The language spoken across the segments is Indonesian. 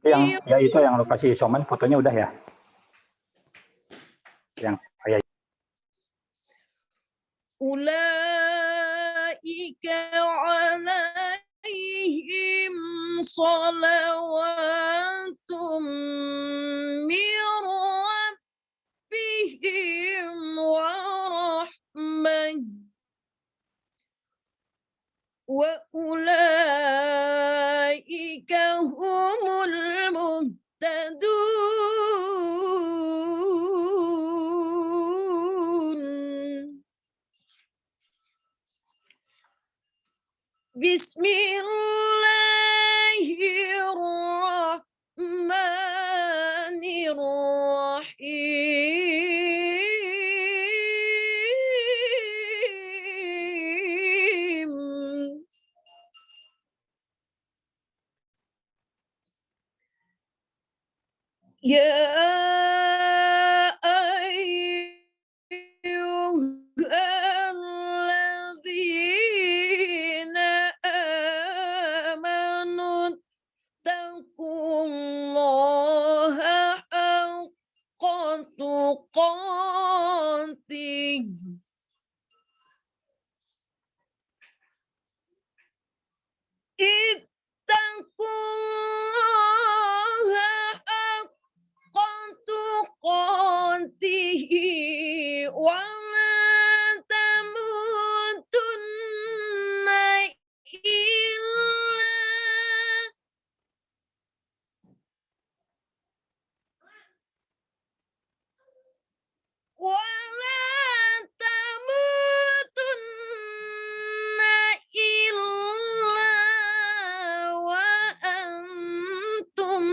Itu yang lokasi isoman fotonya udah ya. Yang kayak ulaika alaihim salawatum mir rabbihim wa rahmah wa ulaika humul muhtadun. Bismillahirrahmanirrahim. Ya ayyuhalladzina amanu taqullaha haqqa tuqatih ittaqullaha haqqa tuqatih wa la tamutunna illa wa la tamutunna illa wa antum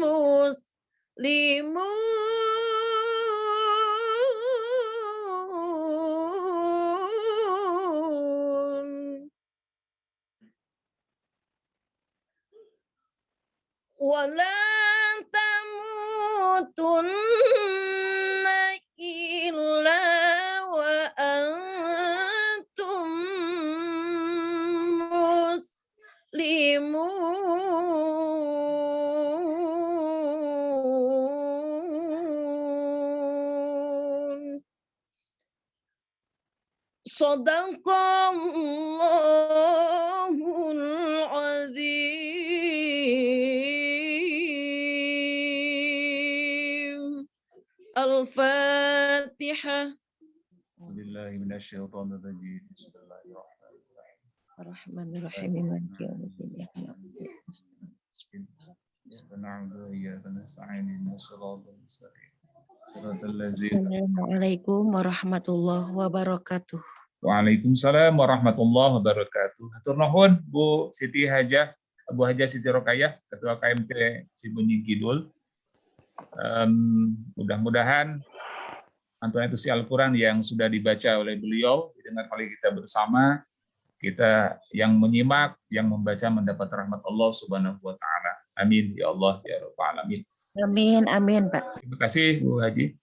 muslimun. ولا تموتن إلا وأنتم مسلمون. Sadaqallahul azim. Al-Fatihah. Billahi minasyaitonir rajim. Bismillahirrahmanirrahim. Ar-Rahmanir-Rahim. Maliki yaumiddin. Iyyaka na'budu wa iyyaka nasta'in. Assalamualaikum warahmatullahi wabarakatuh. Waalaikumsalam warahmatullahi wabarakatuh. Hatur nuhun Bu Siti Hajah, Bu Hajah Siti Rokayah, Ketua KMT Cibenying Kidul. Mudah-mudahan Antuan Etusi Al-Quran yang sudah dibaca oleh beliau didengar oleh kita bersama, kita yang menyimak, yang membaca mendapat rahmat Allah Subhanahu wa taala. Amin ya Allah ya rabbal alamin. Amin, amin, Pak. Terima kasih Bu Haji.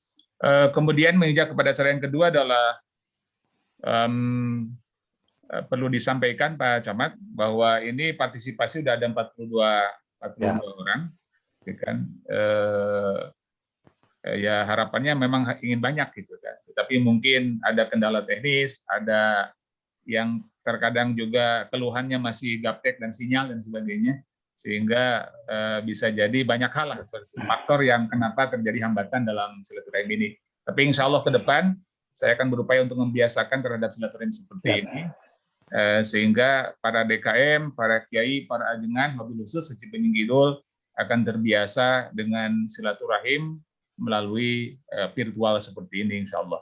Kemudian menginjak kepada acara yang kedua adalah perlu disampaikan Pak Camat bahwa ini partisipasi sudah ada 42 orang, ya kan? Ya harapannya memang ingin banyak gitu kan. Tapi mungkin ada kendala teknis, ada yang terkadang juga keluhannya masih gaptek dan sinyal dan sebagainya, sehingga bisa jadi banyak hal lah faktor yang kenapa terjadi hambatan dalam silaturahim ini. Tapi insya Allah ke depan saya akan berupaya untuk membiasakan terhadap silaturahim seperti ini, sehingga para DKM, para kiai, para ajengan, wabil khusus Cibenying Kidul akan terbiasa dengan silaturahim melalui virtual seperti ini, insya Allah.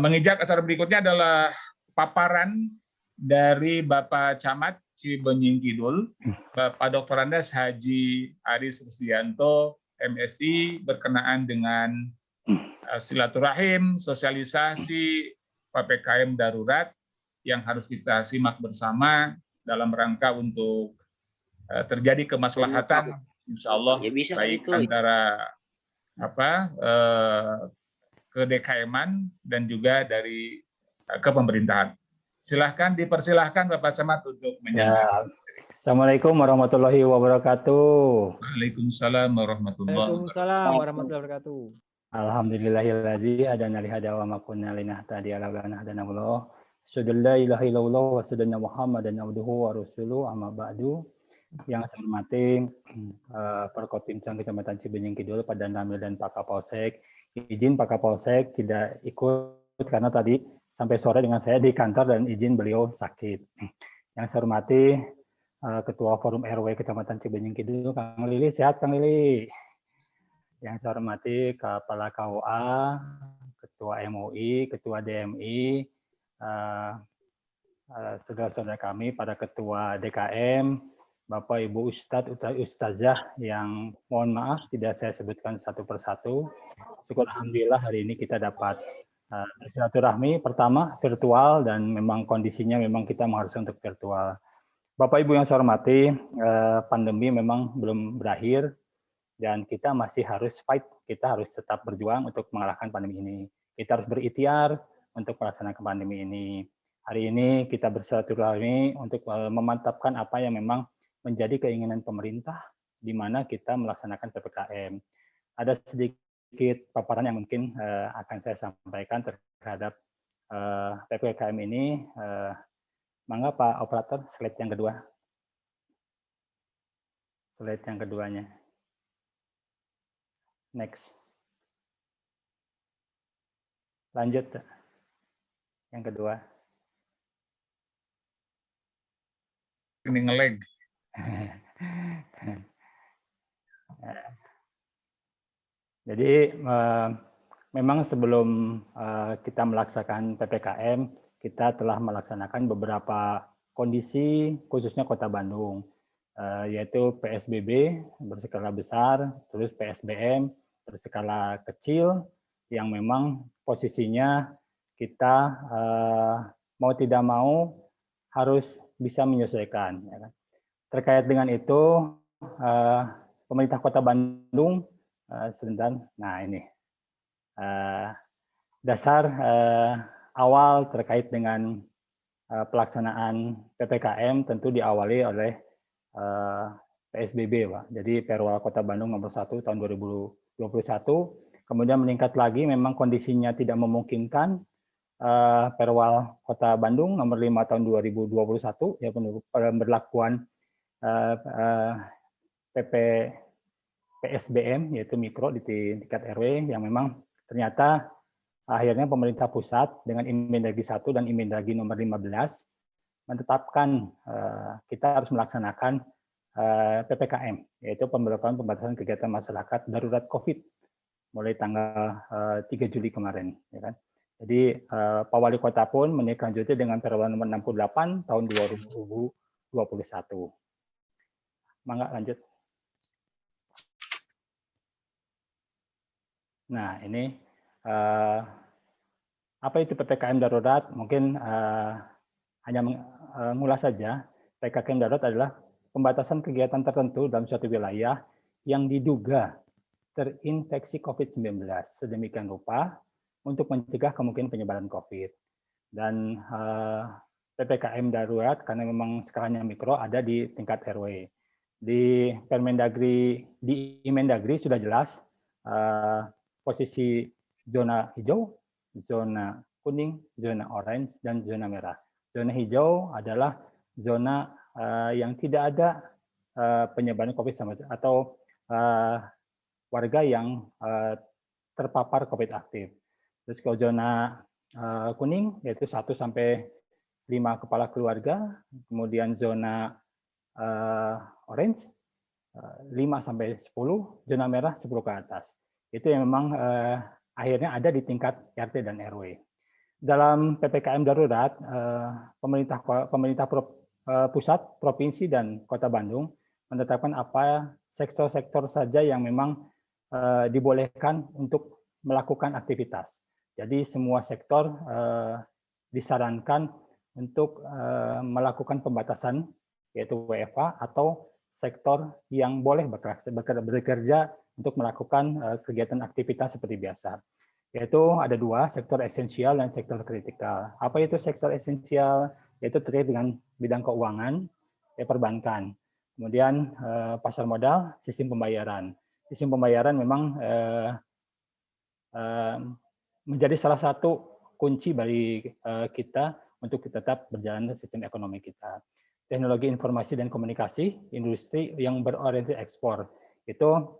Mengijak acara berikutnya adalah paparan dari Bapak Camat Cibenying Kidul, Bapak Dr. Andes Haji Aris Rusdianto, MSI, berkenaan dengan silaturahim, sosialisasi PPKM darurat yang harus kita simak bersama dalam rangka untuk terjadi kemaslahatan, insya Allah, baik antara ke DKM-an dan juga dari ke pemerintahan. Silahkan dipersilahkan Bapak Camat untuk menyampaikan. Assalamualaikum warahmatullahi wabarakatuh. Waalaikumsalam warahmatullahi Waalaikumsalam warahmatullahi wabarakatuh. Alhamdulillahilladzi hadana li hada wa ma kunna linahtadiya laula an hadana Allah. Asyhadu an la ilaha illallah wa asyhadu anna Muhammadan abduhu wa rasuluhu amma ba'du. Yang saya hormati Perkopimcang Kecamatan Cibenying Kidul, Pak Danramil dan Pak Kapolsek. Izin Pak Kapolsek tidak ikut karena tadi sampai sore dengan saya di kantor dan izin beliau sakit. Yang saya hormati Ketua Forum RW Kecamatan Cibenying Kidul, Kang Lili, sehat Kang Lili? Yang saya hormati Kepala KUA, Ketua MUI, Ketua DMI, saudara-saudara kami, para Ketua DKM, Bapak Ibu Ustadz, Ustazah yang mohon maaf tidak saya sebutkan satu persatu. Syukur alhamdulillah hari ini kita dapat bersilaturahmi pertama virtual dan memang kondisinya memang kita mengharuskan untuk virtual. Bapak Ibu yang saya hormati, pandemi memang belum berakhir dan kita masih harus fight, kita harus tetap berjuang untuk mengalahkan pandemi ini. Kita harus berikhtiar untuk melaksanakan pandemi ini. Hari ini kita bersilaturahmi untuk memantapkan apa yang memang menjadi keinginan pemerintah di mana kita melaksanakan PPKM. Ada sedikit paparan yang mungkin akan saya sampaikan terhadap PPKM ini. Mangga Pak Operator, slide yang kedua. Slide yang keduanya. Next. Lanjut. Yang kedua. Ini nge-lag. Jadi memang sebelum kita melaksanakan PPKM, kita telah melaksanakan beberapa kondisi khususnya Kota Bandung, yaitu PSBB berskala besar, terus PSBM berskala kecil, yang memang posisinya kita mau tidak mau harus bisa menyesuaikan. Ya kan? Terkait dengan itu, pemerintah Kota Bandung, sebentar, nah ini, dasar awal terkait dengan pelaksanaan PPKM tentu diawali oleh PSBB, Pak. Jadi Perwal Kota Bandung nomor 1 tahun 2021, kemudian meningkat lagi memang kondisinya tidak memungkinkan, Perwal Kota Bandung nomor 5 tahun 2021, ya pemberlakuan PSBM yaitu mikro di tingkat RW yang memang ternyata akhirnya pemerintah pusat dengan Inmendagri 1 dan Inmendagri nomor 15 menetapkan kita harus melaksanakan PPKM, yaitu pembatasan kegiatan masyarakat darurat COVID mulai tanggal 3 Juli kemarin. Ya kan? Jadi Pak Wali Kota pun menindaklanjuti dengan Perwal nomor 68 tahun 2021. Mangga lanjut. Nah ini apa itu PPKM darurat? Mungkin hanya mengulas saja. PPKM darurat adalah pembatasan kegiatan tertentu dalam suatu wilayah yang diduga terinfeksi COVID-19 sedemikian rupa untuk mencegah kemungkinan penyebaran COVID. Dan PPKM darurat karena memang skalanya mikro ada di tingkat RW. Di Permendagri, di Imendagri sudah jelas posisi zona hijau, zona kuning, zona orange, dan zona merah. Zona hijau adalah zona yang tidak ada penyebaran COVID sama atau warga yang terpapar COVID aktif. Terus kalau zona kuning yaitu 1 sampai 5 kepala keluarga, kemudian zona orange 5 sampai 10, zona merah 10 ke atas. Itu yang memang akhirnya ada di tingkat RT dan RW. Dalam PPKM darurat, pemerintah pusat, provinsi, dan Kota Bandung menetapkan apa sektor-sektor saja yang memang dibolehkan untuk melakukan aktivitas. Jadi semua sektor disarankan untuk melakukan pembatasan, yaitu WFH, atau sektor yang boleh bekerja untuk melakukan kegiatan aktivitas seperti biasa. Yaitu ada 2, sektor esensial dan sektor kritikal. Apa itu sektor esensial? Yaitu terkait dengan bidang keuangan, perbankan. Kemudian pasar modal, sistem pembayaran. Sistem pembayaran memang menjadi salah satu kunci bagi kita untuk tetap berjalan sistem ekonomi kita. Teknologi informasi dan komunikasi, industri yang berorientasi ekspor, itu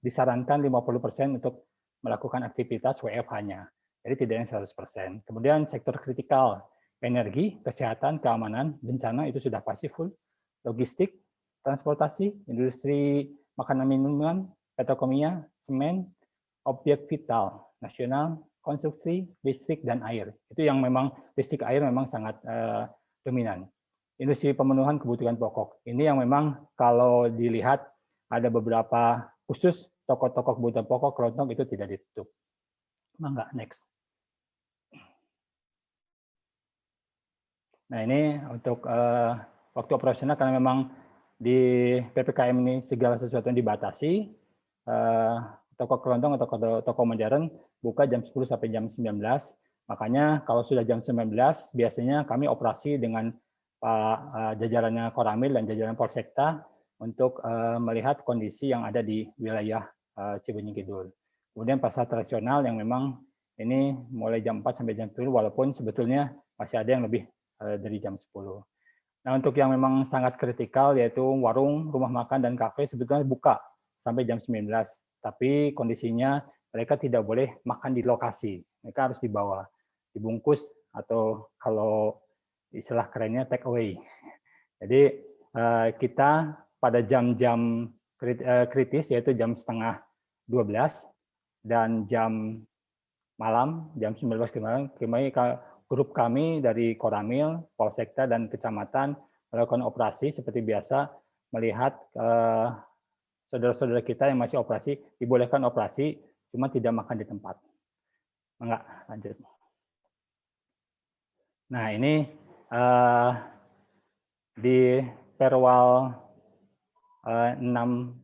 disarankan 50% untuk melakukan aktivitas WFH-nya. Jadi tidak yang 100%. Kemudian sektor kritikal, energi, kesehatan, keamanan, bencana itu sudah pasti full. Logistik, transportasi, industri makanan minuman, petrokimia, semen, objek vital nasional, konstruksi, listrik, dan air. Itu yang memang listrik air memang sangat dominan. Industri pemenuhan kebutuhan pokok. Ini yang memang kalau dilihat ada beberapa khusus toko-toko kebutuhan pokok kelontong itu tidak ditutup. Mangga, next. Nah ini untuk waktu operasional karena memang di PPKM ini segala sesuatu yang dibatasi. Toko kelontong atau toko modern buka jam 10 sampai jam 19. Makanya kalau sudah jam 19 biasanya kami operasi dengan jajarannya Koramil dan jajaran Polsekta untuk melihat kondisi yang ada di wilayah Cibenying Kidul. Kemudian pasar tradisional yang memang ini mulai jam 4 sampai jam 10 walaupun sebetulnya masih ada yang lebih dari jam 10. Nah, untuk yang memang sangat kritikal yaitu warung, rumah makan dan kafe sebetulnya buka sampai jam 19. Tapi kondisinya mereka tidak boleh makan di lokasi. Mereka harus dibawa, dibungkus atau kalau istilah kerennya take away. Jadi kita pada jam-jam kritis yaitu jam setengah 12 dan jam malam jam 19 kemarin grup kami dari Koramil, Polsekta dan Kecamatan melakukan operasi seperti biasa melihat saudara-saudara kita yang masih operasi dibolehkan operasi cuma tidak makan di tempat. Enggak, lanjut. Nah, ini di Perwal 68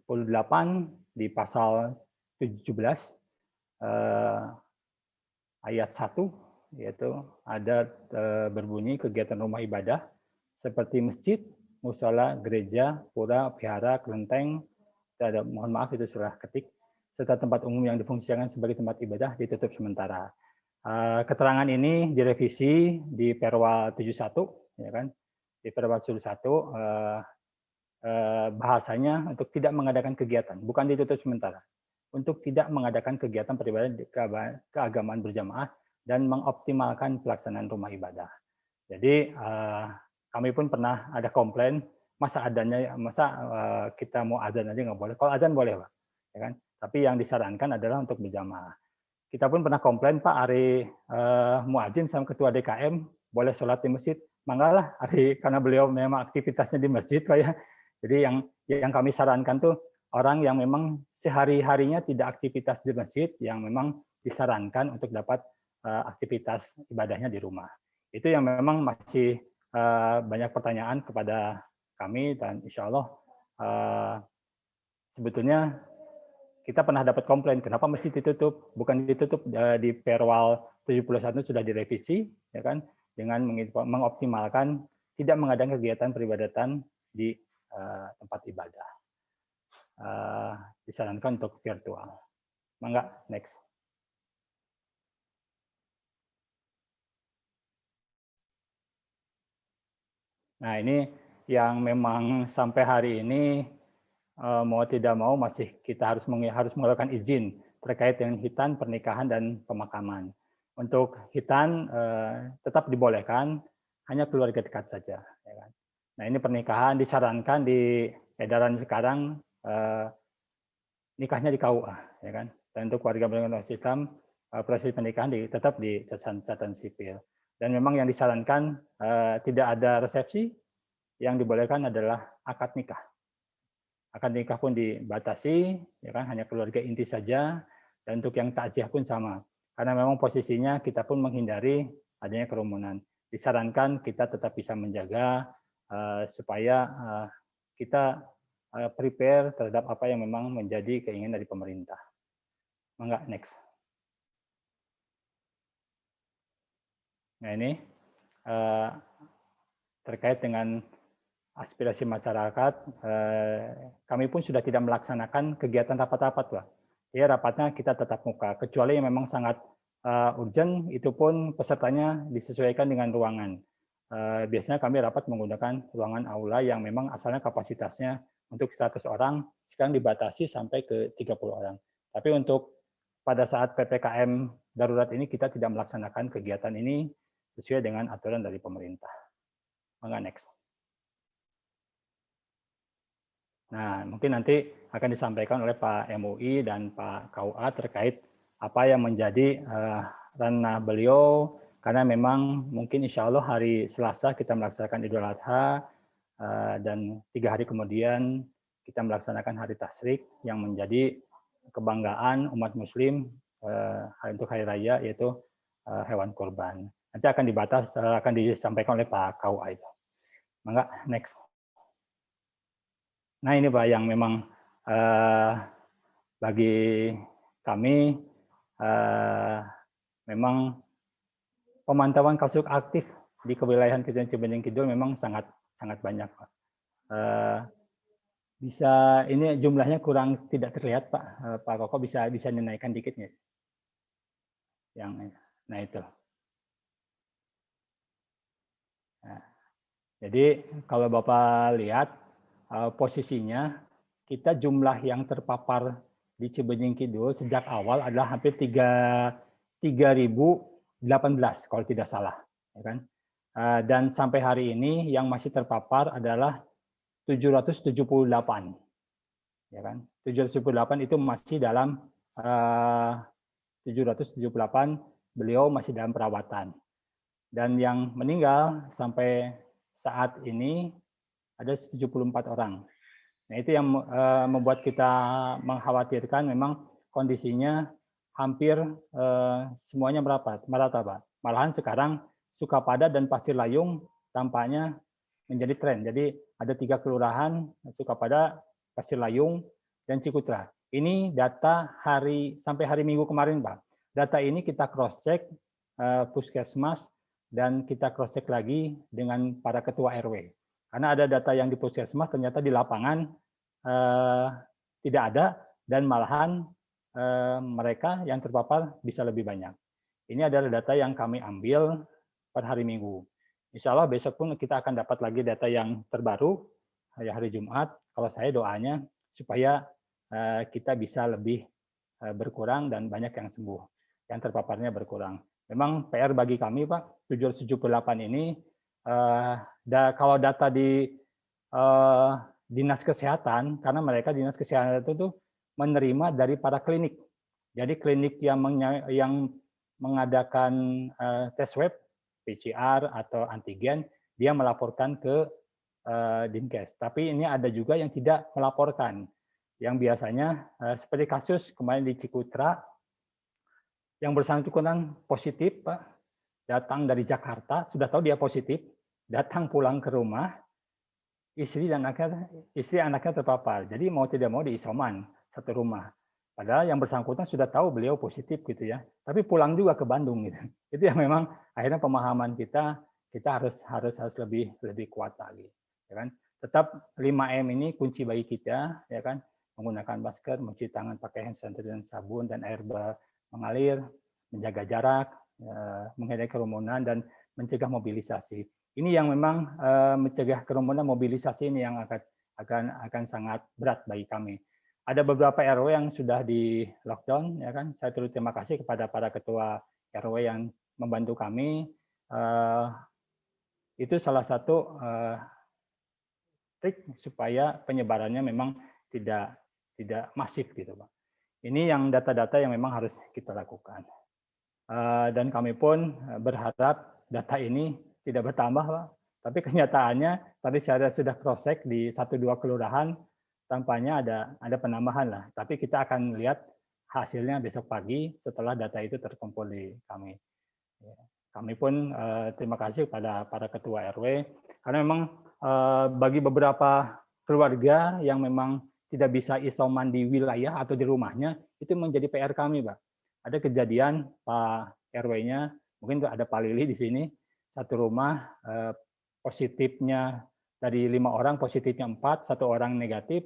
di pasal 17 ayat 1 yaitu ada berbunyi kegiatan rumah ibadah seperti masjid, musala, gereja, pura, vihara, kelenteng, mohon maaf itu salah ketik, serta tempat umum yang difungsikan sebagai tempat ibadah ditutup sementara. Keterangan ini direvisi di Perwal 71, ya kan? Di Perwal 71 bahasanya untuk tidak mengadakan kegiatan, bukan ditutup sementara, untuk tidak mengadakan kegiatan peribadatan keagamaan berjamaah dan mengoptimalkan pelaksanaan rumah ibadah. Jadi kami pun pernah ada komplain masa kita mau adzan aja nggak boleh. Kalau adzan boleh, Pak, ya kan? Tapi yang disarankan adalah untuk berjamaah. Kita pun pernah komplain, Pak, Ari Muadzin sama Ketua DKM boleh sholat di masjid, manggalah Ari karena beliau memang aktivitasnya di masjid, Pak ya. Jadi yang kami sarankan tuh orang yang memang sehari-harinya tidak aktivitas di masjid, yang memang disarankan untuk dapat aktivitas ibadahnya di rumah. Itu yang memang masih banyak pertanyaan kepada kami dan insya Allah sebetulnya kita pernah dapat komplain kenapa masjid ditutup, bukan ditutup di Perwal 71 sudah direvisi ya kan dengan mengoptimalkan tidak mengadakan kegiatan peribadatan di tempat ibadah. Disarankan untuk virtual. Mangga, next. Nah, ini yang memang sampai hari ini mau tidak mau masih kita harus mengeluarkan izin terkait dengan hitan, pernikahan dan pemakaman. Untuk hitan tetap dibolehkan hanya keluarga dekat saja. Ya kan? Nah, ini pernikahan disarankan di edaran sekarang nikahnya di KUA, ya kan. Dan untuk warga beragama Islam proses pernikahan tetap di catatan sipil. Dan memang yang disarankan tidak ada resepsi, yang dibolehkan adalah akad nikah. Akad nikah pun dibatasi, ya kan, hanya keluarga inti saja. Dan untuk yang takziah pun sama, karena memang posisinya kita pun menghindari adanya kerumunan. Disarankan kita tetap bisa menjaga supaya kita prepare terhadap apa yang memang menjadi keinginan dari pemerintah. Mangga, next. Nah ini terkait dengan aspirasi masyarakat, kami pun sudah tidak melaksanakan kegiatan rapat-rapat, Pak. Ya, rapatnya kita tetap muka, kecuali yang memang sangat urgent, itu pun pesertanya disesuaikan dengan ruangan. Biasanya kami rapat menggunakan ruangan aula yang memang asalnya kapasitasnya untuk 100 orang, sekarang dibatasi sampai ke 30 orang. Tapi untuk pada saat PPKM darurat ini kita tidak melaksanakan kegiatan ini sesuai dengan aturan dari pemerintah. Mangga next. Nah, mungkin nanti akan disampaikan oleh Pak MUI dan Pak KUA terkait apa yang menjadi ranah beliau, karena memang mungkin insya Allah hari Selasa kita melaksanakan Idul Adha, dan 3 hari kemudian kita melaksanakan hari Tasyrik yang menjadi kebanggaan umat Muslim untuk hari raya, yaitu hewan kurban. Nanti akan disampaikan oleh Pak KUA itu. Mangga next. Nah ini Pak yang memang bagi kami memang pemantauan kasus aktif di kewilayahan Kecamatan Cibenying Kidul memang sangat banyak Pak. Bisa ini jumlahnya kurang tidak terlihat Pak. Pak Koko bisa dinaikkan dikitnya. Nah itu. Nah, jadi kalau Bapak lihat posisinya, kita jumlah yang terpapar di Cibenying Kidul sejak awal adalah hampir 3.018 kalau tidak salah, ya kan? Dan sampai hari ini yang masih terpapar adalah 778, ya kan? 778 itu masih dalam 778 beliau masih dalam perawatan, dan yang meninggal sampai saat ini ada 74 orang. Nah, itu yang membuat kita mengkhawatirkan memang kondisinya hampir semuanya merata, Pak. Malahan sekarang Sukapada dan Pasir Layung tampaknya menjadi tren. Jadi ada 3 kelurahan, Sukapada, Pasir Layung, dan Cikutra. Ini data sampai hari Minggu kemarin, Pak. Data ini kita cross-check Puskesmas dan kita cross-check lagi dengan para ketua RW. Karena ada data yang di Puskesmas ternyata di lapangan tidak ada, dan malahan mereka yang terpapar bisa lebih banyak. Ini adalah data yang kami ambil pada hari Minggu. Insya Allah besok pun kita akan dapat lagi data yang terbaru hari Jumat. Kalau saya doanya supaya kita bisa lebih berkurang dan banyak yang sembuh, yang terpaparnya berkurang. Memang PR bagi kami Pak, 778 ini kalau data di Dinas Kesehatan, karena mereka Dinas Kesehatan itu menerima dari para klinik. Jadi klinik yang mengadakan tes swab, PCR atau antigen, dia melaporkan ke Dinkes. Tapi ini ada juga yang tidak melaporkan. Yang biasanya seperti kasus kemarin di Cikutra, yang bersangkutan positif, Pak, datang dari Jakarta, sudah tahu dia positif, datang pulang ke rumah, istri anaknya terpapar. Jadi mau tidak mau diisoman satu rumah. Padahal yang bersangkutan sudah tahu beliau positif gitu ya. Tapi pulang juga ke Bandung gitu. Itu yang memang akhirnya pemahaman kita harus lebih kuat lagi, ya kan? Tetap 5M ini kunci bagi kita, ya kan? Menggunakan masker, mencuci tangan pakai hand sanitizer dan sabun dan air mengalir, menjaga jarak, menghindari kerumunan dan mencegah mobilisasi. Ini yang memang mencegah kerumunan, mobilisasi ini yang akan sangat berat bagi kami. Ada beberapa RW yang sudah di lockdown, ya kan? Saya turut terima kasih kepada para ketua RW yang membantu kami. Itu salah satu trik supaya penyebarannya memang tidak masif gitu, Pak. Ini yang data-data yang memang harus kita lakukan. Dan kami pun berharap data ini tidak bertambah, Pak. Tapi kenyataannya tadi saya sudah cross-check di 1-2 kelurahan, tampaknya ada penambahan lah. Tapi kita akan lihat hasilnya besok pagi setelah data itu terkumpul di kami. Kami pun terima kasih pada para ketua RW, karena memang bagi beberapa keluarga yang memang tidak bisa isoman di wilayah atau di rumahnya, itu menjadi PR kami, Pak. Ada kejadian Pak RW-nya, mungkin ada Pak Lili di sini, satu rumah positifnya dari 5 orang positifnya 4, 1 orang negatif,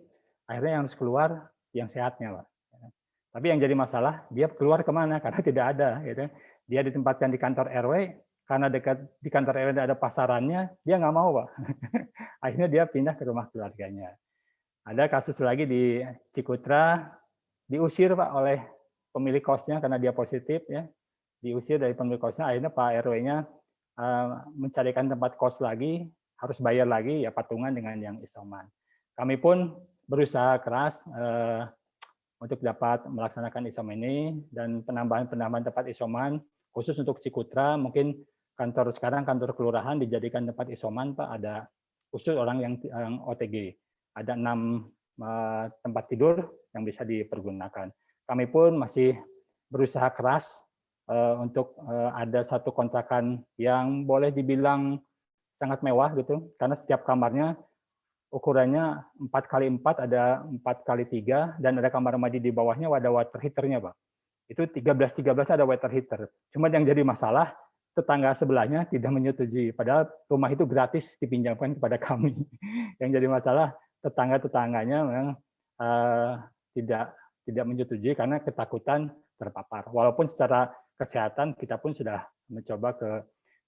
akhirnya yang harus keluar yang sehatnya, Pak. Tapi yang jadi masalah, dia keluar kemana? Karena tidak ada. Gitu. Dia ditempatkan di kantor RW, karena dekat di kantor RW ada pasarannya, dia nggak mau, Pak. Akhirnya dia pindah ke rumah keluarganya. Ada kasus lagi di Cikutra, diusir, Pak, oleh pemilik kosnya karena dia positif, ya. Diusir dari pemilik kosnya, akhirnya Pak RW-nya mencarikan tempat kos lagi, harus bayar lagi, ya patungan dengan yang isoman. Kami pun berusaha keras untuk dapat melaksanakan isoman ini, dan penambahan tempat isoman khusus untuk Cikutra, mungkin sekarang kantor kelurahan dijadikan tempat isoman, Pak, ada khusus orang yang OTG. Ada 6 tempat tidur yang bisa dipergunakan. Kami pun masih berusaha keras untuk ada satu kontrakan yang boleh dibilang sangat mewah gitu, karena setiap kamarnya ukurannya 4x4, ada 4x3, dan ada kamar mandi di bawahnya ada water heater-nya, Pak. Itu 13 ada water heater. Cuma yang jadi masalah, tetangga sebelahnya tidak menyetujui. Padahal rumah itu gratis dipinjamkan kepada kami. Yang jadi masalah, tetangga-tetangganya memang tidak menyetujui karena ketakutan terpapar. Walaupun secara kesehatan kita pun sudah mencoba ke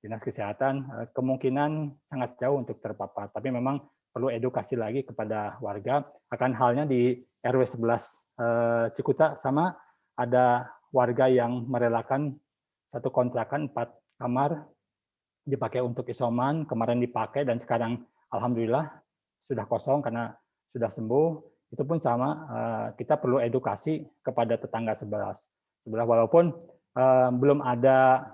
dinas kesehatan, kemungkinan sangat jauh untuk terpapar. Tapi memang perlu edukasi lagi kepada warga. Akan halnya di RW 11 Cikuta, sama ada warga yang merelakan satu kontrakan 4 kamar dipakai untuk isoman, kemarin dipakai dan sekarang alhamdulillah sudah kosong karena sudah sembuh. Itu pun sama, kita perlu edukasi kepada tetangga sebelah. Walaupun belum ada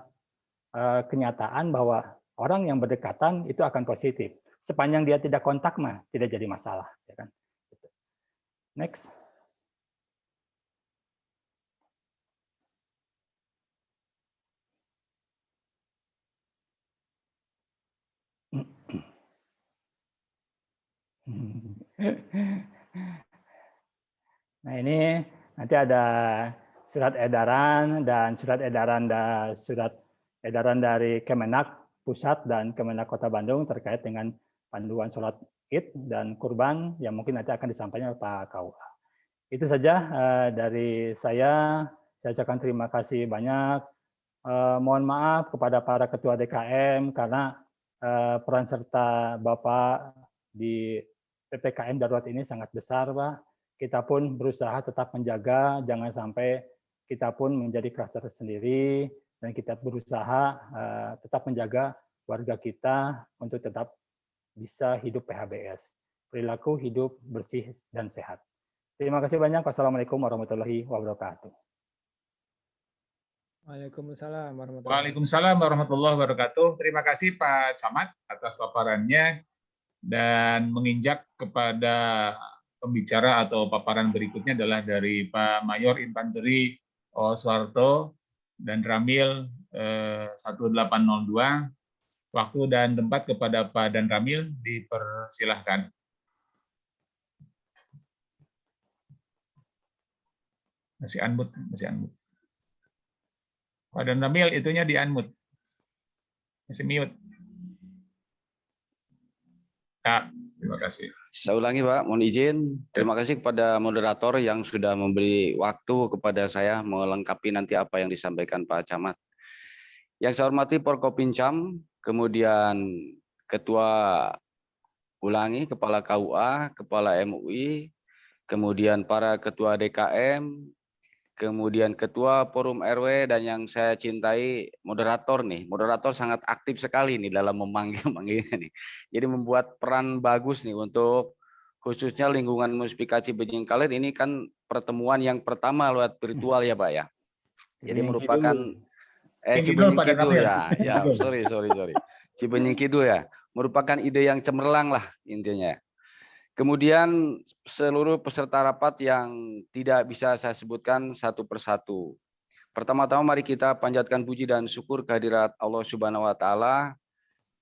kenyataan bahwa orang yang berdekatan itu akan positif. Sepanjang dia tidak kontak mah tidak jadi masalah, ya kan? Next. Nah, ini nanti ada surat edaran dari Kemenak Pusat dan Kemenak Kota Bandung terkait dengan panduan sholat Id dan kurban yang mungkin nanti akan disampaikan oleh Pak KUA. Itu saja dari saya. Saya ucapkan terima kasih banyak. Mohon maaf kepada para ketua DKM karena peran serta Bapak di PPKM darurat ini sangat besar, Pak. Kita pun berusaha tetap menjaga, jangan sampai kita pun menjadi kluster sendiri, dan kita berusaha tetap menjaga warga kita untuk tetap bisa hidup PHBS. Perilaku hidup bersih dan sehat. Terima kasih banyak. Wassalamualaikum warahmatullahi wabarakatuh. Waalaikumsalam warahmatullahi wabarakatuh. Terima kasih Pak Camat atas paparannya, dan menginjak kepada pembicara atau paparan berikutnya adalah dari Pak Mayor Infanteri Oswarto dan Ramil 1802. Waktu dan tempat kepada Pak Dan Ramil, dipersilahkan. Masih unmute. Pak Dan Ramil, itunya di unmute. Masih mute. Ya, terima kasih. Saya ulangi Pak, mohon izin. Terima kasih kepada moderator yang sudah memberi waktu kepada saya melengkapi nanti apa yang disampaikan Pak Camat. Yang saya hormati Porkopincam, kemudian Ketua Ulangi, Kepala KUA, Kepala MUI, kemudian para Ketua DKM, kemudian Ketua Forum RW, dan yang saya cintai moderator nih. Moderator sangat aktif sekali nih dalam memanggil-manggilnya nih. Jadi membuat peran bagus nih untuk khususnya lingkungan Muspika Cibenying Kaler. Ini kan pertemuan yang pertama lewat virtual ya Pak ya. Jadi merupakan Cibenying Kidul ya. Ya, sorry. Cibenying Kidul ya. Merupakan ide yang cemerlang lah intinya. Kemudian seluruh peserta rapat yang tidak bisa saya sebutkan satu persatu. Pertama-tama mari kita panjatkan puji dan syukur kehadirat Allah Subhanahu wa taala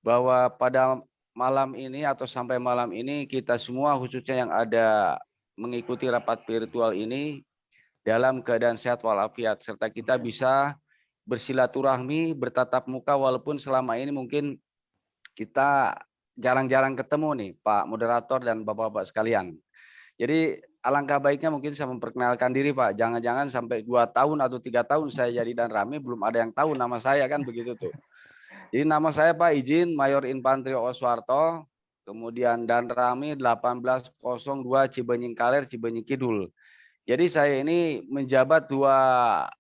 bahwa pada malam ini atau sampai malam ini kita semua khususnya yang ada mengikuti rapat virtual ini dalam keadaan sehat walafiat, serta kita bisa bersilaturahmi, bertatap muka walaupun selama ini mungkin kita jarang-jarang ketemu nih Pak Moderator dan Bapak-Bapak sekalian. Jadi alangkah baiknya mungkin saya memperkenalkan diri Pak. Jangan-jangan sampai 2 tahun atau 3 tahun saya jadi Dan Ramil belum ada yang tahu nama saya kan begitu tuh. Jadi nama saya Pak izin Mayor Infanteri Oswarto, kemudian Dan Ramil 1802 Cibenying Kaler, Cibenying Kidul. Jadi saya ini menjabat dua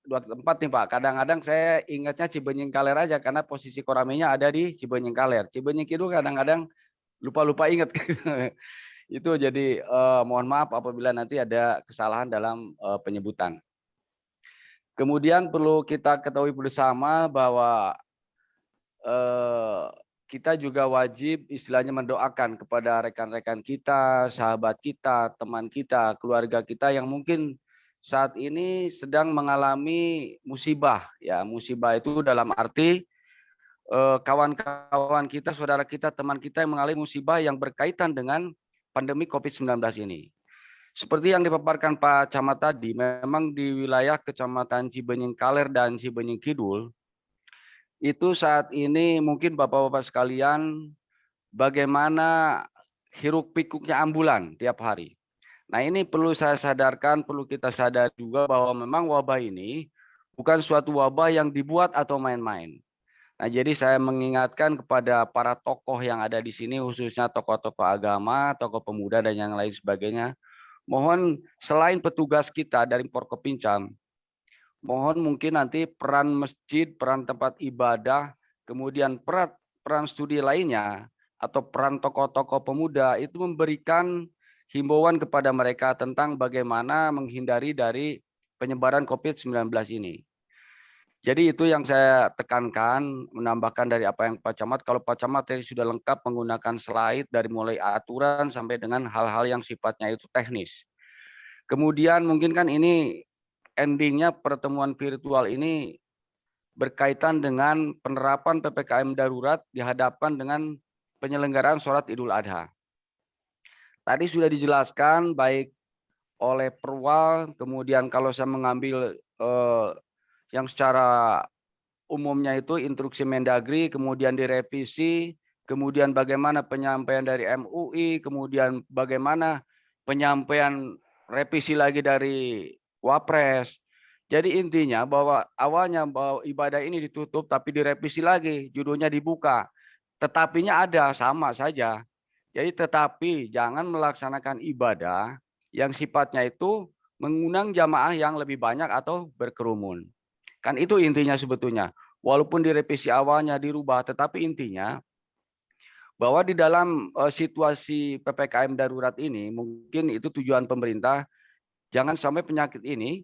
tempat nih Pak. Kadang-kadang saya ingatnya Cibenying Kaler aja karena posisi Koramilnya ada di Cibenying Kaler. Cibenying Kidul kadang-kadang lupa-lupa ingat. Itu jadi mohon maaf apabila nanti ada kesalahan dalam penyebutan. Kemudian perlu kita ketahui bersama bahwa kita juga wajib istilahnya mendoakan kepada rekan-rekan kita, sahabat kita, teman kita, keluarga kita yang mungkin saat ini sedang mengalami musibah. Ya, musibah itu dalam arti kawan-kawan kita, saudara kita, teman kita yang mengalami musibah yang berkaitan dengan pandemi COVID-19 ini. Seperti yang dipaparkan Pak Camat tadi, memang di wilayah Kecamatan Cibenying Kaler dan Cibenying Kidul, itu saat ini mungkin Bapak-Bapak sekalian, bagaimana hiruk pikuknya ambulan tiap hari. Nah ini perlu saya sadarkan, perlu kita sadar juga bahwa memang wabah ini bukan suatu wabah yang dibuat atau main-main. Nah jadi saya mengingatkan kepada para tokoh yang ada di sini, khususnya tokoh-tokoh agama, tokoh pemuda dan yang lain sebagainya. Mohon selain petugas kita dari Porkopincam, mohon mungkin nanti peran masjid, peran tempat ibadah, kemudian peran studi lainnya, atau peran tokoh-tokoh pemuda itu memberikan himbauan kepada mereka tentang bagaimana menghindari dari penyebaran COVID-19 ini. Jadi itu yang saya tekankan, menambahkan dari apa yang Pak Camat. Kalau Pak Camat tadi sudah lengkap menggunakan slide dari mulai aturan sampai dengan hal-hal yang sifatnya itu teknis. Kemudian mungkin kan ini endingnya pertemuan virtual ini berkaitan dengan penerapan PPKM darurat dihadapkan dengan penyelenggaraan sholat Idul Adha. Tadi sudah dijelaskan baik oleh Perwal, kemudian kalau saya mengambil yang secara umumnya itu instruksi Mendagri, kemudian direvisi, kemudian bagaimana penyampaian dari MUI, kemudian bagaimana penyampaian revisi lagi dari Wapres. Jadi intinya bahwa awalnya bahwa ibadah ini ditutup tapi direvisi lagi, judulnya dibuka. Tetapinya ada, sama saja. Jadi tetapi jangan melaksanakan ibadah yang sifatnya itu mengundang jamaah yang lebih banyak atau berkerumun. Kan itu intinya sebetulnya. Walaupun di revisi awalnya dirubah, tetapi intinya bahwa di dalam situasi PPKM darurat ini, mungkin itu tujuan pemerintah, jangan sampai penyakit ini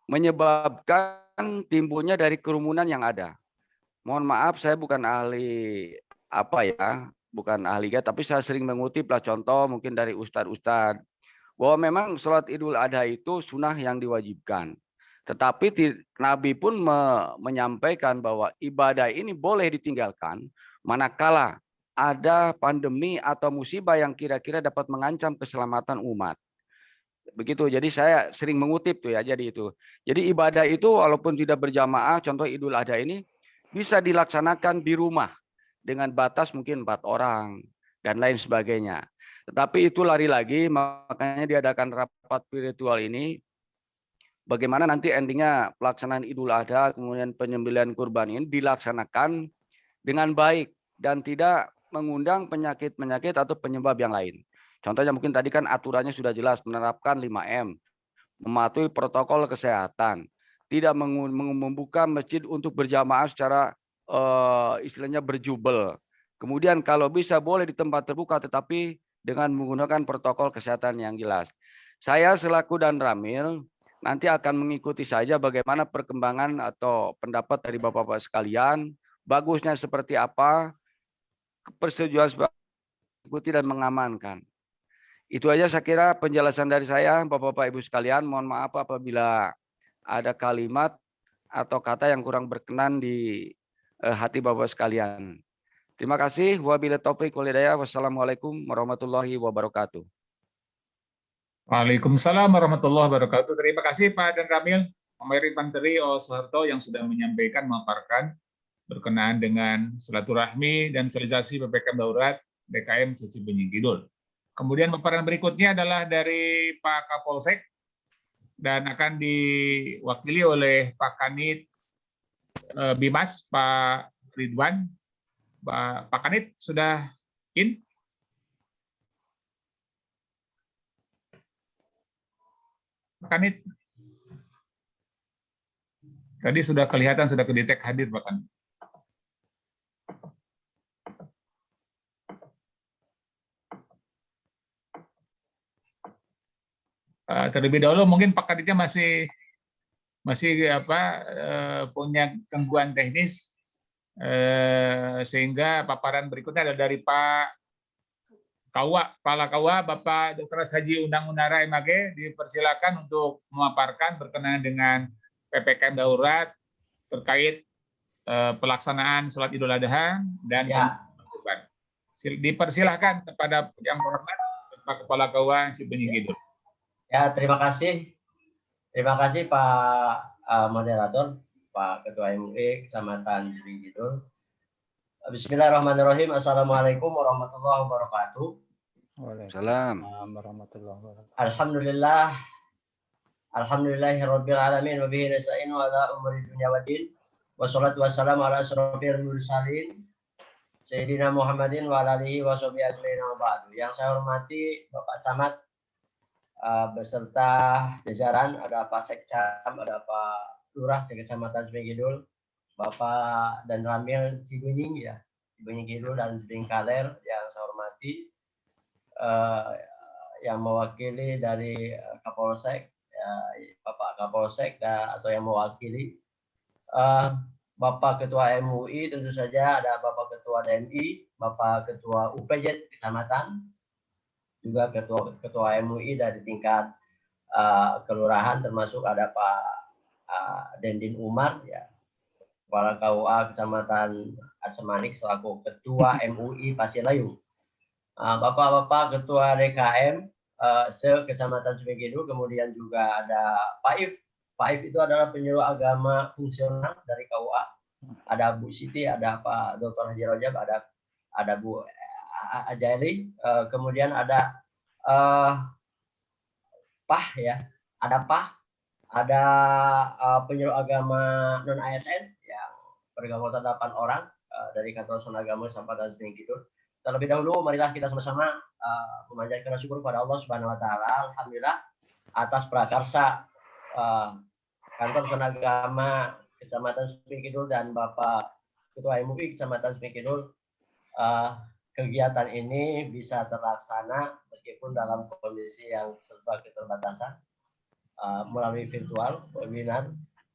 menyebabkan timbulnya dari kerumunan yang ada. Mohon maaf, saya bukan ahli bukan ahli tapi saya sering mengutip lah contoh mungkin dari ustadz-ustadz, bahwa memang sholat Idul Adha itu sunnah yang diwajibkan. Tetapi Nabi pun menyampaikan bahwa ibadah ini boleh ditinggalkan manakala ada pandemi atau musibah yang kira-kira dapat mengancam keselamatan umat. Begitu. Jadi saya sering mengutip tuh ya. Jadi itu. Jadi ibadah itu walaupun tidak berjamaah, contoh Idul Adha ini bisa dilaksanakan di rumah dengan batas mungkin 4 orang dan lain sebagainya. Tetapi itu lari lagi, makanya diadakan rapat virtual ini. Bagaimana nanti endingnya pelaksanaan Idul Adha, kemudian penyembelihan kurban ini dilaksanakan dengan baik dan tidak mengundang penyakit-penyakit atau penyebab yang lain. Contohnya mungkin tadi kan aturannya sudah jelas, menerapkan 5M, mematuhi protokol kesehatan, tidak membuka masjid untuk berjamaah secara istilahnya berjubel. Kemudian kalau bisa boleh di tempat terbuka tetapi dengan menggunakan protokol kesehatan yang jelas. Saya selaku Dan Ramil nanti akan mengikuti saja bagaimana perkembangan atau pendapat dari Bapak-Bapak sekalian, bagusnya seperti apa, persetujuan ikuti dan mengamankan. Itu aja saya kira penjelasan dari saya, Bapak-Bapak Ibu sekalian. Mohon maaf apabila ada kalimat atau kata yang kurang berkenan di hati Bapak sekalian. Terima kasih. Wabillahi taufiq wal hidayah. Wassalamualaikum warahmatullahi wabarakatuh. Waalaikumsalam warahmatullahi wabarakatuh. Terima kasih Pak Dan Ramil, Mayor Infanteri Oswarto yang sudah menyampaikan, memaparkan berkenaan dengan silaturahmi dan sosialisasi PPKM darurat DKM Cibenying Kidul. Kemudian paparan berikutnya adalah dari Pak Kapolsek dan akan diwakili oleh Pak Kanit Bimas, Pak Ridwan. Pak Kanit sudah in? Pak Kanit. Tadi sudah kelihatan, sudah kedetek hadir Pak Kanit. Terlebih dahulu mungkin Pak Kanitnya masih punya gangguan teknis, sehingga paparan berikutnya adalah dari Pak Kepala KUA, Bapak Dr. Haji Undang Unara MAG, dipersilakan untuk memaparkan berkenaan dengan PPKM darurat terkait pelaksanaan sholat Idul Adha dan penutupan. Dipersilahkan kepada yang terhormat Pak Kepala KUA Cibenying Kidul. Ya, terima kasih. Terima kasih Pak Moderator, Pak Ketua MUI Kecamatan Cibenying Kidul. Bismillahirrahmanirrahim. Assalamualaikum warahmatullahi wabarakatuh. Waalaikumsalam warahmatullahi wabarakatuh. Alhamdulillah. Alhamdulillahirabbil alamin wa bihi nasta'inu ala umuri dunya waddin. Wassalatu wassalamu ala asyrofil mursalin Sayyidina Muhammadin wa ala alihi wa sahbihi ajmain wa ba'du. Yang saya hormati Bapak Camat beserta jajaran, ada Pak Sekcam, ada Pak Lurah Sekecamatan Cibenying Kidul, Bapak dan Ramil Cibenying ya, Cibenying Kidul dan Cibenying Kaler yang saya hormati, yang mewakili dari Kapolsek, ya, Bapak Kapolsek atau yang mewakili Bapak Ketua MUI, tentu saja ada Bapak Ketua DMI, Bapak Ketua UPJ Kecamatan, juga ketua MUI dari tingkat kelurahan, termasuk ada Pak Dendin Umar ya, Kepala KUA Kecamatan Asemanik selaku Ketua MUI Pasilayung, Bapak-bapak Ketua DKM se-Kecamatan Cibenying Kidul, kemudian juga ada Pak If. Pak If itu adalah penyuluh agama fungsional dari KUA, ada Bu Siti, ada Pak Dr. Haji Rojab, ada Bu Ajaili, kemudian ada Pah ya, ada penyuluh agama non ASN yang bergabung 8 orang dari kantor Son Agama Kecamatan Cibenying Kidul. Terlebih dahulu marilah kita sama-sama memanjatkan syukur kepada Allah Subhanahu wa taala. Alhamdulillah atas prakarsa kantor Son Agama Kecamatan Cibenying Kidul dan Bapak Ketua MUI Kecamatan Cibenying Kidul, kegiatan ini bisa terlaksana meskipun dalam kondisi yang serba keterbatasan melalui virtual webinar.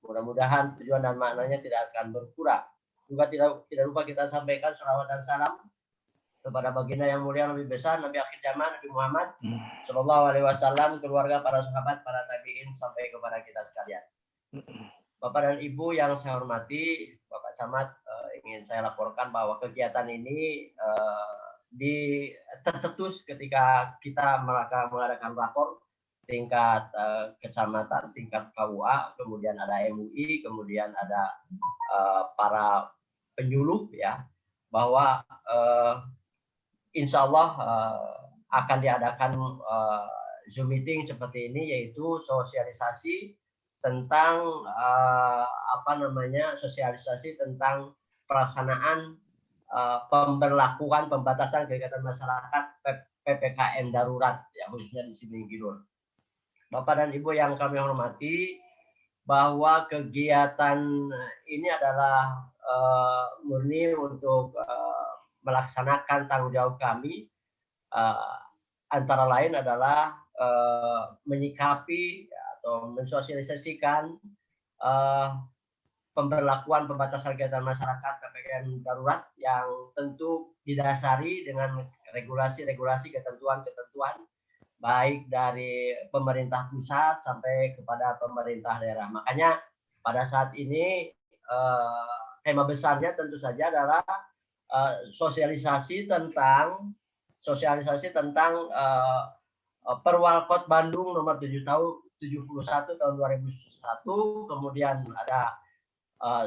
Mudah-mudahan tujuan dan maknanya tidak akan berkurang. Juga tidak lupa kita sampaikan shalawat dan salam kepada baginda yang mulia lebih besar Nabi akhir zaman Nabi Muhammad Shallallahu Alaihi Wasallam, keluarga, para sahabat, para tabiin sampai kepada kita sekalian. Bapak dan Ibu yang saya hormati, Bapak Camat, ingin saya laporkan bahwa kegiatan ini tercetus ketika kita mengadakan rakor tingkat kecamatan, tingkat KUA, kemudian ada MUI, kemudian ada para penyuluh ya, bahwa insya Allah akan diadakan Zoom meeting seperti ini, yaitu sosialisasi tentang sosialisasi tentang pelaksanaan pemberlakuan pembatasan kegiatan masyarakat PPKM darurat ya, khususnya di Cibenying Kidul. Bapak dan Ibu yang kami hormati, bahwa kegiatan ini adalah murni untuk melaksanakan tanggung jawab kami, antara lain adalah menyikapi atau mensosialisasikan pemberlakuan pembatasan kegiatan masyarakat PPKM darurat yang tentu didasari dengan regulasi-regulasi, ketentuan-ketentuan baik dari pemerintah pusat sampai kepada pemerintah daerah. Makanya pada saat ini tema besarnya tentu saja adalah sosialisasi tentang Perwalkot Bandung nomor 71 tahun 2001, kemudian ada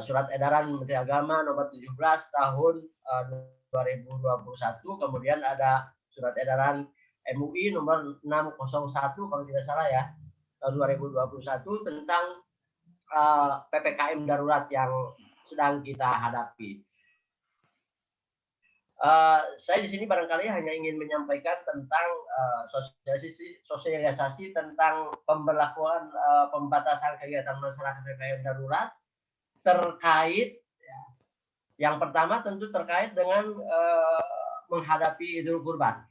surat edaran Menteri Agama nomor 17 tahun 2021, kemudian ada surat edaran MUI nomor 601 kalau tidak salah ya, tahun 2021 tentang PPKM darurat yang sedang kita hadapi. Saya di sini barangkali hanya ingin menyampaikan tentang sosialisasi tentang pemberlakuan pembatasan kegiatan masyarakat PPKM darurat terkait ya, yang pertama tentu terkait dengan menghadapi Idul Kurban.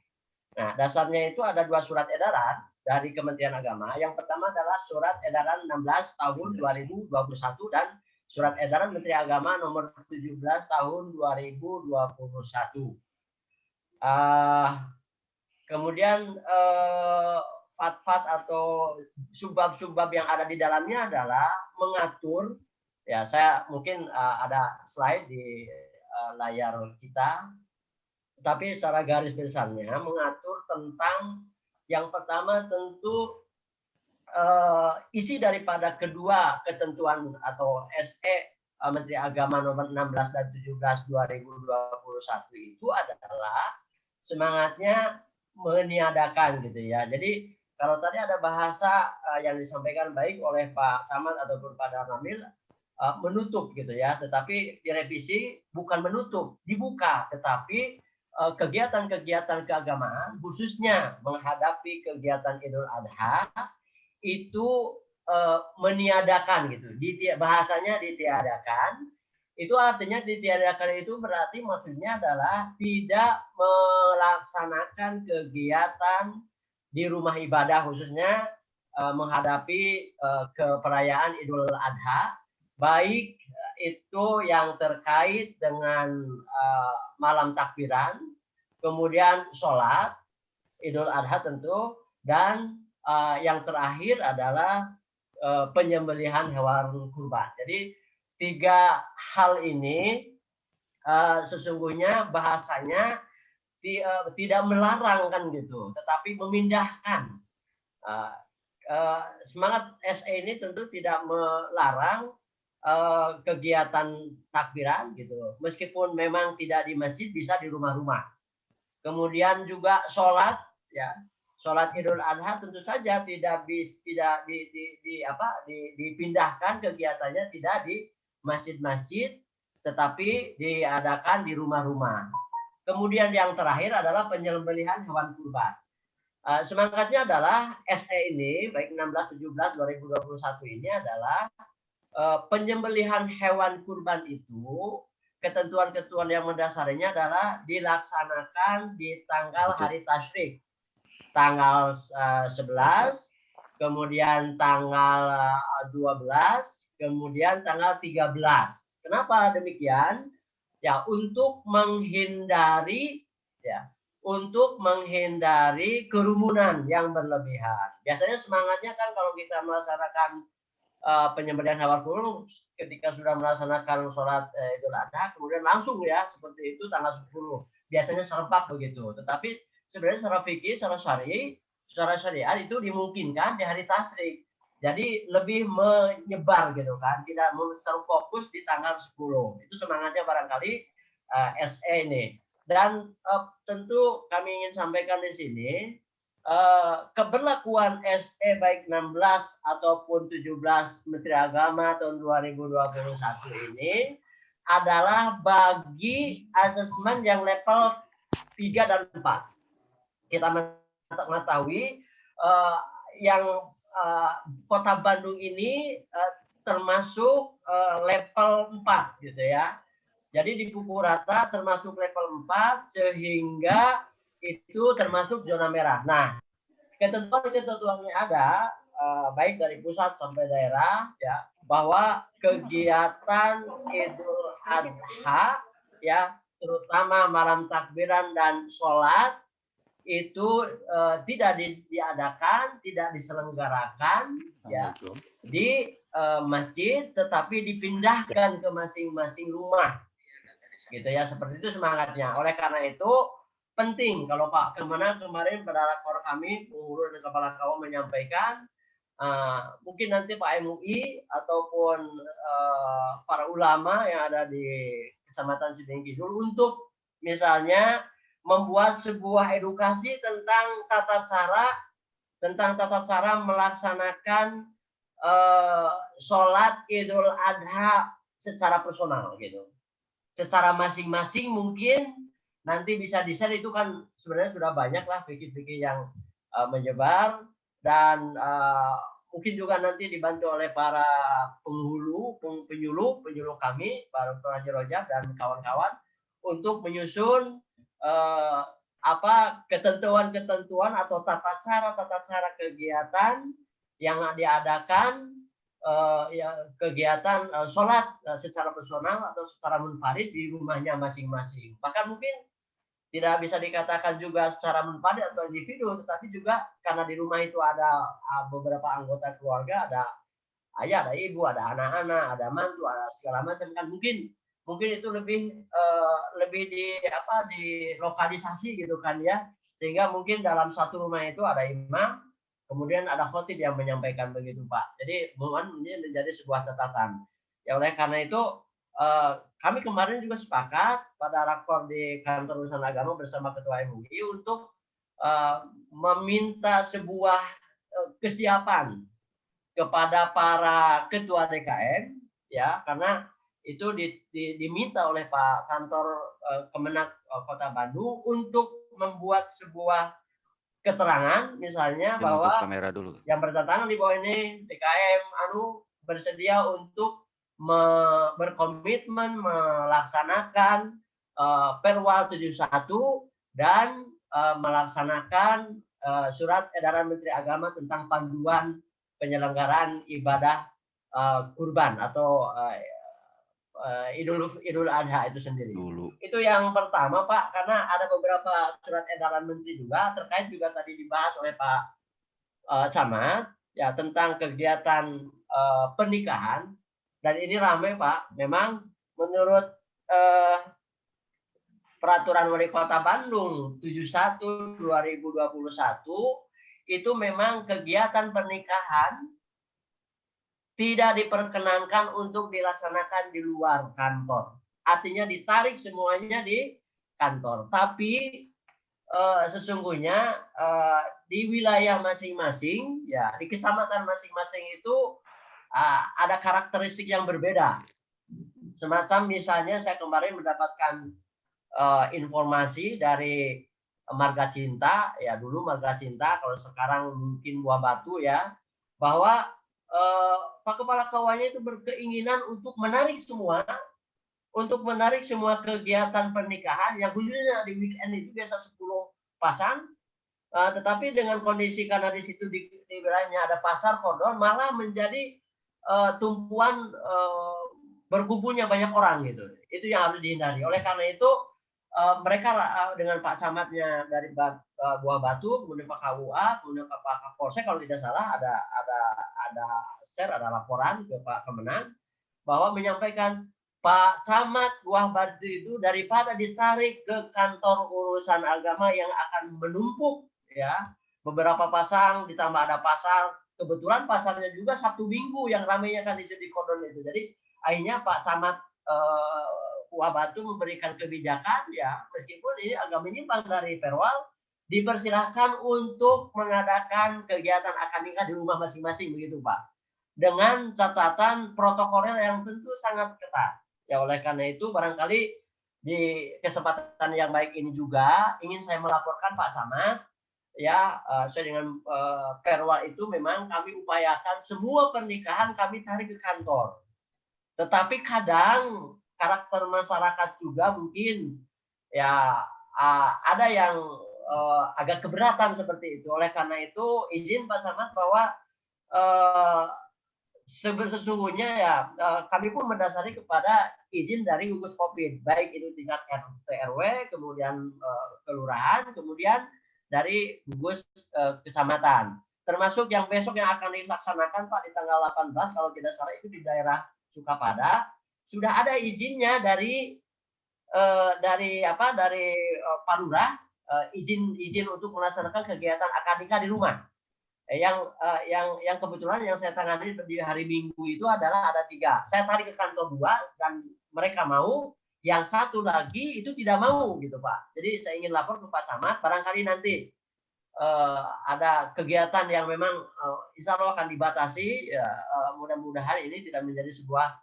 Nah, dasarnya itu ada 2 surat edaran dari Kementerian Agama. Yang pertama adalah surat edaran 16 tahun 2021 dan surat edaran Menteri Agama nomor 17 tahun 2021. Kemudian fatwa atau subbab-subbab yang ada di dalamnya adalah mengatur, ya saya mungkin ada slide di layar kita, tapi secara garis besarnya mengatur tentang yang pertama tentu isi daripada kedua ketentuan atau SE Menteri Agama nomor 16 dan 17 2021 itu adalah semangatnya meniadakan gitu ya. Jadi kalau tadi ada bahasa yang disampaikan baik oleh Pak Camat ataupun Pak Darmil menutup gitu ya, tetapi direvisi bukan menutup, dibuka, tetapi kegiatan-kegiatan keagamaan khususnya menghadapi kegiatan Idul Adha itu meniadakan gitu, bahasanya ditiadakan. Itu artinya ditiadakan itu berarti maksudnya adalah tidak melaksanakan kegiatan di rumah ibadah khususnya menghadapi keperayaan Idul Adha, baik itu yang terkait dengan malam takbiran, kemudian sholat Idul Adha tentu, dan yang terakhir adalah penyembelihan hewan kurban. Jadi 3 hal ini sesungguhnya bahasanya tidak melarang kan gitu, tetapi memindahkan. Semangat SE ini tentu tidak melarang kegiatan takbiran gitu, meskipun memang tidak di masjid, bisa di rumah-rumah. Kemudian juga sholat ya, sholat Idul Adha tentu saja tidak dipindahkan kegiatannya, tidak di masjid-masjid, tetapi diadakan di rumah-rumah. Kemudian yang terakhir adalah penyembelihan hewan kurban. Semangatnya adalah SE ini baik 16, 17, 2021 ini adalah penyembelihan hewan kurban itu ketentuan-ketentuan yang mendasarinya adalah dilaksanakan di tanggal hari tasyrik, tanggal 11, kemudian tanggal 12, kemudian tanggal 13. Kenapa demikian? Ya, untuk menghindari kerumunan yang berlebihan. Biasanya semangatnya kan kalau kita melaksanakan penyembelihan hewan kurban ketika sudah melaksanakan sholat Idul Adha, kemudian langsung ya seperti itu tanggal 10. Biasanya serempak begitu. Tetapi sebenarnya secara fikih, secara syariat itu dimungkinkan di hari tasyrik. Jadi lebih menyebar gitu kan, tidak terfokus di tanggal 10. Itu semangatnya barangkali SE ini. Dan tentu kami ingin sampaikan di sini keberlakuan SE baik 16 ataupun 17 Menteri Agama tahun 2021 ini adalah bagi asesmen yang level 3 dan 4. Kita mengetahui yang Kota Bandung ini termasuk level 4 gitu ya. Jadi dipukul rata termasuk level 4 sehingga itu termasuk zona merah. Nah, ketentuan-ketentuannya ada baik dari pusat sampai daerah ya, bahwa kegiatan Idul Adha ya, terutama malam takbiran dan sholat itu tidak diadakan, tidak diselenggarakan ya di masjid, tetapi dipindahkan ke masing-masing rumah gitu ya, seperti itu semangatnya. Oleh karena itu penting kalau Pak Kemenang kemarin pada rakor kami pengurus dan kepala KW menyampaikan mungkin nanti Pak MUI ataupun para ulama yang ada di Kecamatan Sideng Kidul untuk misalnya membuat sebuah edukasi tentang tata cara melaksanakan sholat Idul Adha secara personal gitu. Secara masing-masing mungkin nanti bisa di-share, itu kan sebenarnya sudah banyak lah fikih-fikih yang menyebar, dan mungkin juga nanti dibantu oleh para penyuluh kami, para pengajar rojab dan kawan-kawan, untuk menyusun ketentuan atau tata cara kegiatan yang diadakan, kegiatan sholat secara personal atau secara munfarid di rumahnya masing-masing. Bahkan mungkin tidak bisa dikatakan juga secara munfarid atau individu, tetapi juga karena di rumah itu ada beberapa anggota keluarga, ada ayah, ada ibu, ada anak-anak, ada mantu, ada segala macam, kan mungkin itu lebih dilokalisasi gitu kan ya, sehingga mungkin dalam satu rumah itu ada imam, kemudian ada khotib yang menyampaikan begitu Pak. Jadi mohon ini menjadi sebuah catatan. Ya oleh karena itu kami kemarin juga sepakat pada rakor di kantor urusan agama bersama Ketua MUI untuk meminta sebuah kesiapan kepada para ketua DKM, ya, karena itu diminta oleh Pak Kantor Kemenak Kota Bandung untuk membuat sebuah keterangan, misalnya bahwa yang bertentangan di bawah ini DKM bersedia untuk berkomitmen melaksanakan Perwal 71 dan melaksanakan surat edaran Menteri Agama tentang panduan penyelenggaraan ibadah kurban atau Idul Adha itu sendiri. Itu yang pertama Pak, karena ada beberapa surat edaran Menteri juga terkait juga tadi dibahas oleh Pak Camat ya tentang kegiatan pernikahan. Dan ini ramai Pak, memang menurut Peraturan Wali Kota Bandung 71/2021 itu memang kegiatan pernikahan tidak diperkenankan untuk dilaksanakan di luar kantor. Artinya ditarik semuanya di kantor. Tapi sesungguhnya di wilayah masing-masing, ya di kecamatan masing-masing itu ada karakteristik yang berbeda. Semacam misalnya saya kemarin mendapatkan informasi dari Marga Cinta, ya dulu Marga Cinta, kalau sekarang mungkin Buah Batu ya, bahwa Pak Kepala KUA-nya itu berkeinginan untuk menarik semua kegiatan pernikahan yang khususnya di weekend itu biasa 10 pasang, tetapi dengan kondisi karena di situ di wilayahnya ada pasar kordon, malah menjadi tumpuan berkumpulnya banyak orang gitu. Itu yang harus dihindari. Oleh karena itu mereka dengan Pak Camatnya dari Buah Batu, kemudian Pak KUA, kemudian Pak Kapolsek kalau tidak salah ada laporan ke Pak Kemenang bahwa menyampaikan Pak Camat Buah Batu itu daripada ditarik ke kantor urusan agama yang akan menumpuk ya beberapa pasang, ditambah ada pasar, kebetulan pasarnya juga Sabtu Minggu yang ramainya kan di kordon itu. Jadi akhirnya Pak Camat Buah Batu memberikan kebijakan ya, meskipun ini agak menyimpang dari Perwal, dipersilahkan untuk mengadakan kegiatan akad nikah di rumah masing-masing begitu Pak, dengan catatan protokolnya yang tentu sangat ketat. Ya oleh karena itu barangkali di kesempatan yang baik ini juga ingin saya melaporkan Pak Camat ya, saya dengan Perwal itu memang kami upayakan semua pernikahan kami tarik ke kantor. Tetapi kadang karakter masyarakat juga mungkin ya ada yang agak keberatan seperti itu. Oleh karena itu izin Pak Camat bahwa sesungguhnya ya kami pun mendasari kepada izin dari gugus Covid, baik itu tingkat RT RW, kemudian kelurahan, kemudian dari gugus kecamatan. Termasuk yang besok yang akan dilaksanakan Pak di tanggal 18 kalau tidak salah itu di daerah Sukapada, sudah ada izinnya dari Pak Lurah, izin untuk melaksanakan kegiatan akad nikah di rumah. Yang kebetulan yang saya tangani di hari Minggu itu adalah ada 3. Saya tarik ke kantor 2 dan mereka mau, yang satu lagi itu tidak mau gitu Pak. Jadi saya ingin lapor ke Pak Camat, barangkali nanti ada kegiatan yang memang insya Allah akan dibatasi, ya, mudah-mudahan ini tidak menjadi sebuah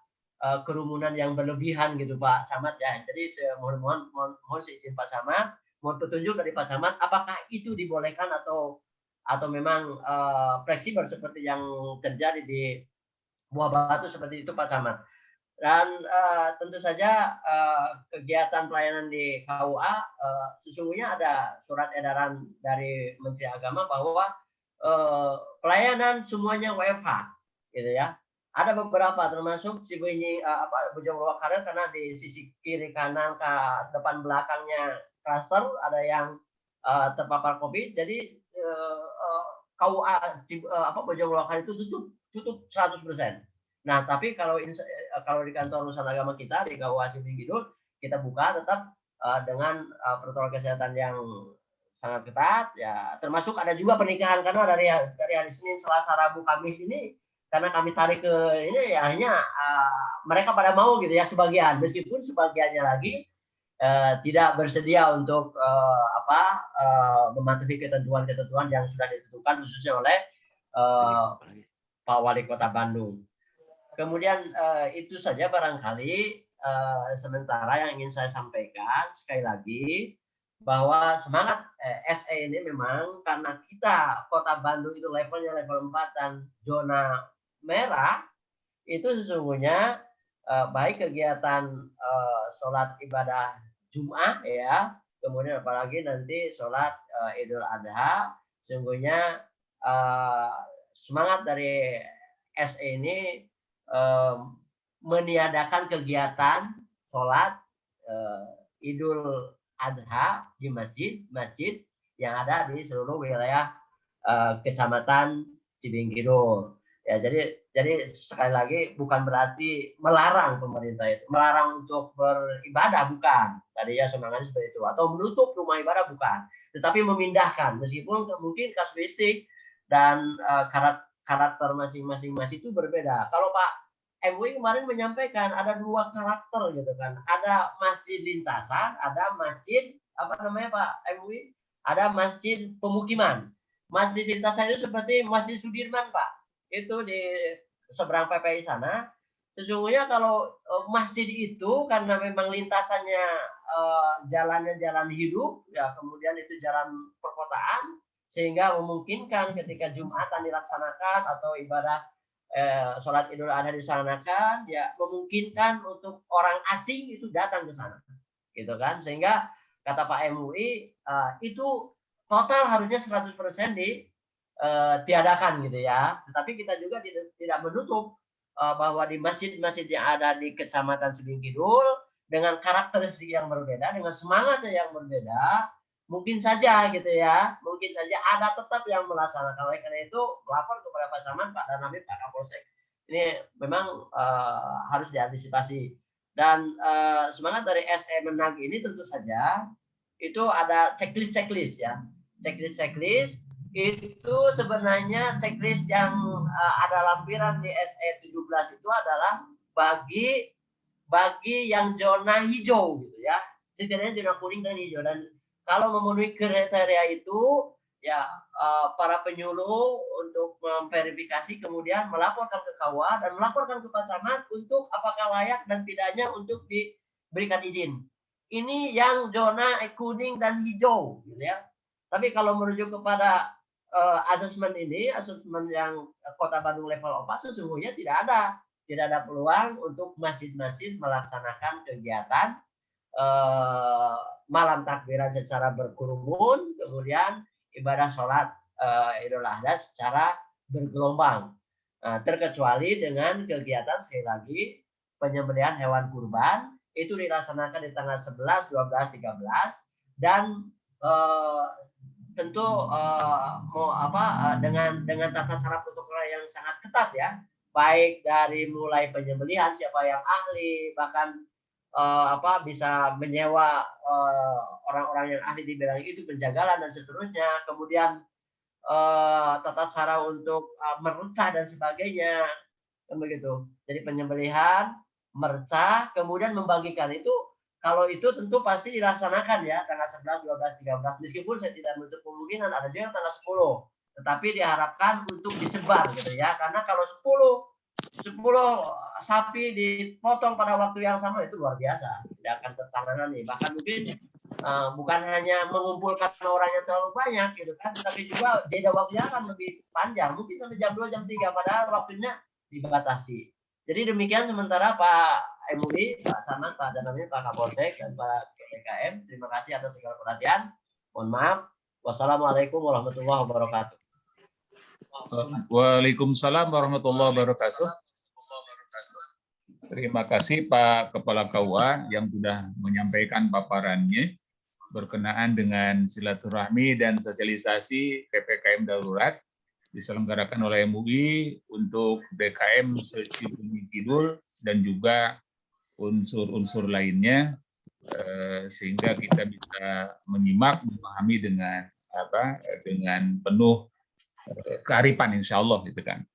kerumunan yang berlebihan gitu Pak Camat ya. Jadi mohon izin Pak Camat, mohon petunjuk dari Pak Camat, apakah itu dibolehkan atau memang fleksibel seperti yang terjadi di Buah Batu seperti itu Pak Camat. Dan tentu saja kegiatan pelayanan di KUA sesungguhnya ada surat edaran dari Menteri Agama bahwa pelayanan semuanya WFH gitu ya. Ada beberapa termasuk Cibenying Bojong Loa Karet karena di sisi kiri kanan ke depan belakangnya klaster ada yang terpapar COVID. Jadi KUA Bojong Loa Karet itu tutup 100%. Nah, tapi kalau di kantor urusan agama kita di KUA Simbing Kidul kita buka tetap dengan protokol kesehatan yang sangat ketat ya, termasuk ada juga pernikahan karena dari hari Senin, Selasa, Rabu, Kamis ini karena kami tarik ke ini ya hanya mereka pada mau gitu ya sebagian, meskipun sebagiannya lagi tidak bersedia untuk mematuhi ketentuan-ketentuan yang sudah ditentukan khususnya oleh Pak Wali Kota Bandung. Kemudian itu saja barangkali sementara yang ingin saya sampaikan sekali lagi bahwa semangat SE ini memang karena kita Kota Bandung itu levelnya level 4 dan zona merah itu sesungguhnya baik kegiatan sholat ibadah Jumat ya, kemudian apalagi nanti sholat Idul Adha, sesungguhnya semangat dari SE ini meniadakan kegiatan sholat Idul Adha di masjid yang ada di seluruh wilayah Kecamatan Cibiring Kidul. Ya, jadi sekali lagi bukan berarti melarang pemerintah itu, melarang untuk beribadah bukan. Tadi ya semangatnya seperti itu, atau menutup rumah ibadah bukan, tetapi memindahkan meskipun mungkin kasuistik dan karakter masing-masing masjid itu berbeda. Kalau Pak MUI kemarin menyampaikan ada 2 karakter gitu kan. Ada masjid lintasan, ada masjid Pak MUI? Ada masjid pemukiman. Masjid lintasan itu seperti Masjid Sudirman Pak. Itu di seberang PPI sana. Sesungguhnya kalau masjid itu karena memang lintasannya jalannya jalan hidup ya, kemudian itu jalan perkotaan, sehingga memungkinkan ketika Jumatan dilaksanakan atau ibadah sholat Idul Adha dilaksanakan ya, memungkinkan untuk orang asing itu datang ke sana gitu kan, sehingga kata Pak MUI itu total harusnya 100% tiadakan gitu ya. Tetapi kita juga tidak menutup bahwa di masjid-masjid yang ada di Kecamatan Simbing Kidul dengan karakteristik yang berbeda, dengan semangatnya yang berbeda, mungkin saja gitu ya, mungkin saja ada tetap yang melaksanakan. Oleh karena itu melapor kepada Pak Camat, Pak Danamit, Pak Kapolsek. Ini memang harus diantisipasi. Dan semangat dari SE Menag ini tentu saja itu ada checklist ya. Checklist itu sebenarnya checklist yang ada lampiran di SE 17 itu adalah bagi yang zona hijau gitu ya. Setidaknya zona kuning dan hijau, dan kalau memenuhi kriteria itu ya para penyuluh untuk memverifikasi kemudian melaporkan ke KUA dan melaporkan ke Pak Camat untuk apakah layak dan tidaknya untuk diberikan izin. Ini yang zona kuning dan hijau gitu ya. Tapi kalau merujuk kepada asesmen yang Kota Bandung level 4 sesungguhnya tidak ada peluang untuk masjid-masjid melaksanakan kegiatan malam takbiran secara berkerumun, kemudian ibadah sholat Idul Adha secara bergelombang, terkecuali dengan kegiatan sekali lagi penyembelihan hewan kurban itu dilaksanakan di tanggal 11, 12, 13 dan tentu dengan tata cara protokol yang sangat ketat ya, baik dari mulai penyembelihan siapa yang ahli, bahkan bisa menyewa orang-orang yang ahli di bidang itu, penjagalan dan seterusnya, kemudian tata cara untuk mercah dan sebagainya, kan begitu. Jadi penyembelihan, mercah, kemudian membagikan itu kalau itu tentu pasti dilaksanakan ya tanggal 11, 12, 13. Meskipun saya tidak menutup kemungkinan ada juga yang tanggal 10. Tetapi diharapkan untuk disebar gitu ya. Karena kalau 10 sapi dipotong pada waktu yang sama itu luar biasa. Tidak akan tertangani. Bahkan mungkin bukan hanya mengumpulkan orang yang terlalu banyak gitu kan, tapi juga jeda waktunya akan lebih panjang. Mungkin sampai jam 2, jam 3 padahal waktunya dibatasi. Jadi demikian sementara Pak MUI, Pak Camat, Pak Danamil, Pak Kapolsek, dan Pak PPKM. Terima kasih atas segala perhatian. Mohon maaf. Wassalamualaikum warahmatullahi wabarakatuh. Waalaikumsalam warahmatullahi wabarakatuh. Terima kasih Pak Kepala KUA yang sudah menyampaikan paparannya berkenaan dengan silaturahmi dan sosialisasi PPKM darurat diselenggarakan oleh MUI untuk DKM se-Cibunyi Kidul dan juga unsur-unsur lainnya, sehingga kita bisa menyimak, memahami dengan penuh kearifan, insya Allah gitu kan.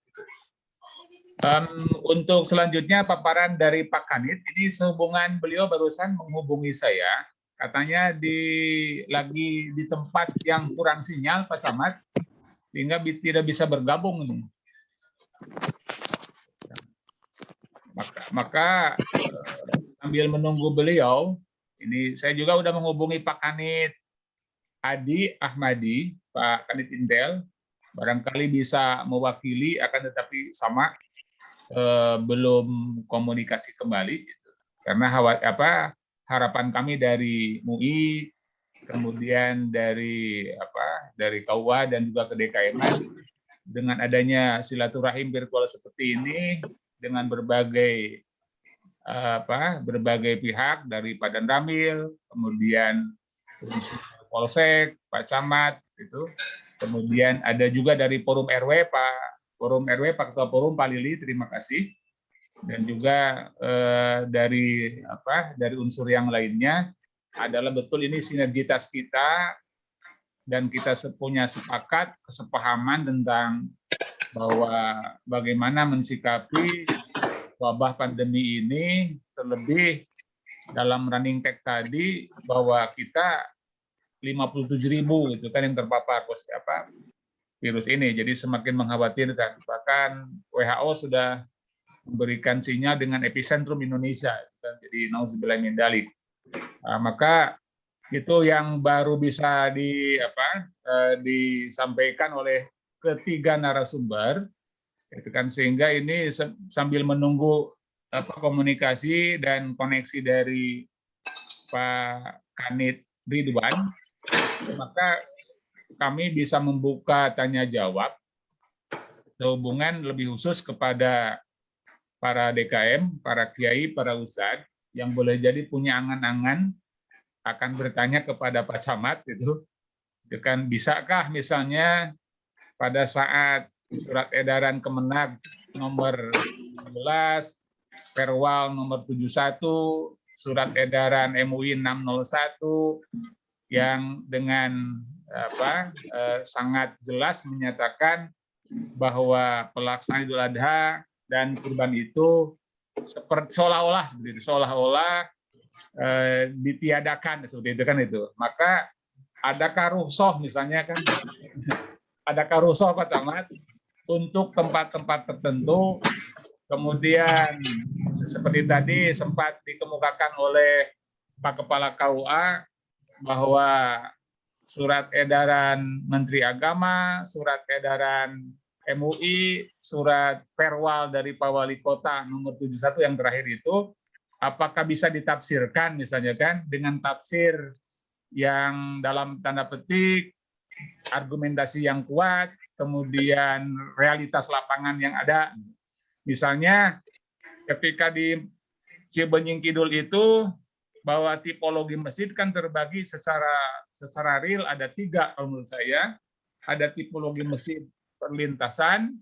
Untuk selanjutnya paparan dari Pak Kanit, ini sehubungan beliau barusan menghubungi saya, katanya lagi di tempat yang kurang sinyal Pak Camat, sehingga tidak bisa bergabung ini. Maka sambil menunggu beliau, ini saya juga sudah menghubungi Pak Kanit Adi Ahmadi, Pak Kanit Intel, barangkali bisa mewakili, akan tetapi sama belum komunikasi kembali, gitu. Karena harapan kami dari MUI, kemudian dari KUA dan juga ke DKM dengan adanya silaturahim virtual seperti ini dengan berbagai pihak dari Pak Danramil, kemudian Polsek, Pak Camat, itu, kemudian ada juga dari Forum RW Pak Ketua Forum Pak Lili, terima kasih, dan juga dari unsur yang lainnya. Adalah betul ini sinergitas kita dan kita punya sepakat kesepahaman tentang bahwa bagaimana mensikapi wabah pandemi ini, terlebih dalam running tag tadi bahwa kita 57.000 itu kan yang terpapar virus ini, jadi semakin mengkhawatirkan. Bahkan WHO sudah memberikan sinyal dengan epicentrum Indonesia, jadi nauzubillah min dzalik. Maka itu yang baru bisa disampaikan oleh ketiga narasumber, itu kan, sehingga ini sambil menunggu komunikasi dan koneksi dari Pak Kanit Ridwan, maka kami bisa membuka tanya jawab sehubungan lebih khusus kepada para DKM, para kiai, para ustadz yang boleh jadi punya angan-angan akan bertanya kepada Pak Camat, itu kan, bisakah misalnya pada saat surat edaran Kemenag nomor 11, Perwal nomor 71, surat edaran MUI 601 yang dengan sangat jelas menyatakan bahwa pelaksanaan Idul Adha dan kurban itu seolah-olah ditiadakan seperti itu kan, itu. Maka adakah rukhsah misalnya kan, adakah rukhsah Pak Camat untuk tempat-tempat tertentu, kemudian seperti tadi sempat dikemukakan oleh Pak Kepala KUA bahwa surat edaran Menteri Agama, surat edaran MUI, surat perwal dari Pak Wali Kota nomor 71 yang terakhir itu, apakah bisa ditafsirkan misalnya kan dengan tafsir yang dalam tanda petik argumentasi yang kuat, kemudian realitas lapangan yang ada. Misalnya ketika di Cibenying Kidul itu, bahwa tipologi masjid kan terbagi secara real ada 3 menurut saya. Ada tipologi masjid perlintasan,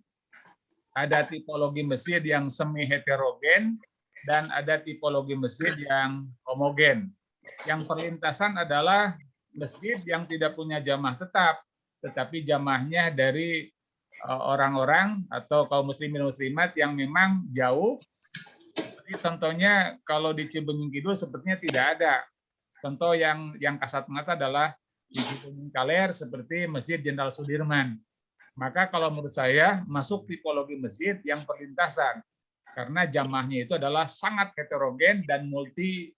ada tipologi masjid yang semi heterogen, dan ada tipologi masjid yang homogen. Yang perlintasan adalah masjid yang tidak punya jamaah tetap, tetapi jamaahnya dari orang-orang atau kaum muslimin muslimat yang memang jauh Jadi contohnya kalau di Cibenying Kidul sepertinya tidak ada. Contoh yang kasat mata adalah di Cibenying Kaler seperti Masjid Jenderal Sudirman. Maka kalau menurut saya masuk tipologi masjid yang perlintasan, karena jamaahnya itu adalah sangat heterogen dan multi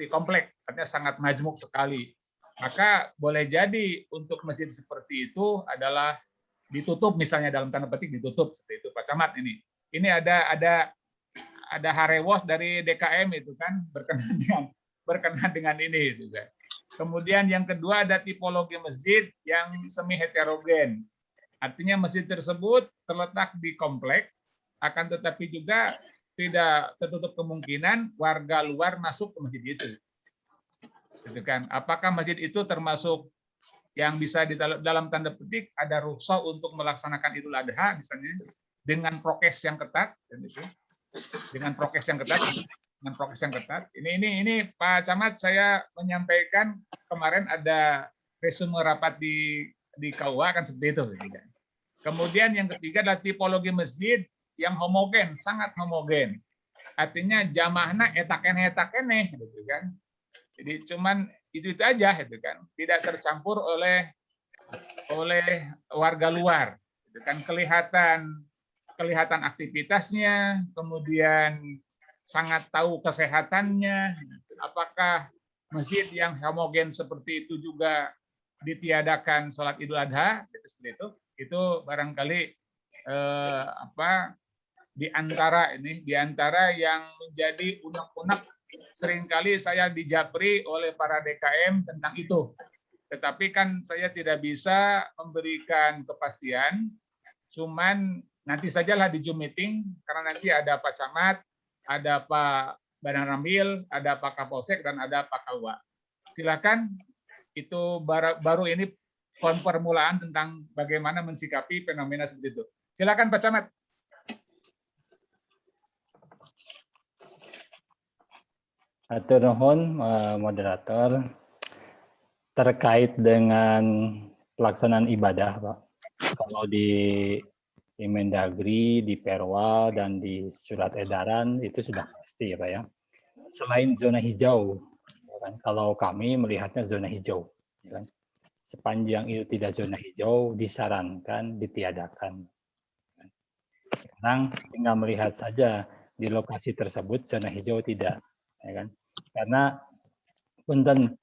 kompleks, artinya sangat majmuk sekali. Maka boleh jadi untuk masjid seperti itu adalah ditutup, misalnya dalam tanda petik ditutup seperti itu Pak Camat ini. Ini ada harewos dari DKM itu kan berkenaan dengan ini itu kan. Kemudian yang kedua ada tipologi masjid yang semi heterogen. Artinya masjid tersebut terletak di komplek, akan tetapi juga tidak tertutup kemungkinan warga luar masuk ke masjid itu. Gitu kan? Apakah masjid itu termasuk yang bisa di dalam tanda petik ada rukhsah untuk melaksanakan Idul Adha misalnya dengan prokes yang ketat, dengan prokes yang ketat. Ini Pak Camat, saya menyampaikan kemarin ada resume rapat di KUA kan seperti itu. Kemudian yang ketiga adalah tipologi masjid yang homogen, sangat homogen. Artinya jamaahnya etak-enek, gitu kan. Jadi cuman itu aja, gitu kan. Tidak tercampur oleh warga luar, gitu kan. Kelihatan aktivitasnya, kemudian sangat tahu kesehatannya. Apakah masjid yang homogen seperti itu juga ditiadakan sholat Idul Adha, seperti itu barangkali di antara yang menjadi unek-unek seringkali saya dijapri oleh para DKM tentang itu. Tetapi kan saya tidak bisa memberikan kepastian, cuman nanti sajalah di Zoom meeting, karena nanti ada Pak Camat, ada Pak Badan Ramil, ada Pak Kapolsek, dan ada Pak Kalwa. Silakan, itu baru ini permulaan tentang bagaimana mensikapi fenomena seperti itu. Silakan Pak Camat. Atur nuhun moderator, terkait dengan pelaksanaan ibadah, Pak. Kalau di Mendagri, di Perwal, dan di surat edaran itu sudah pasti ya Pak ya. Selain zona hijau, ya kan? Kalau kami melihatnya zona hijau, ya kan? Sepanjang itu tidak zona hijau, disarankan ditiadakan. Sekarang tinggal melihat saja di lokasi tersebut zona hijau tidak, ya kan? Karena punten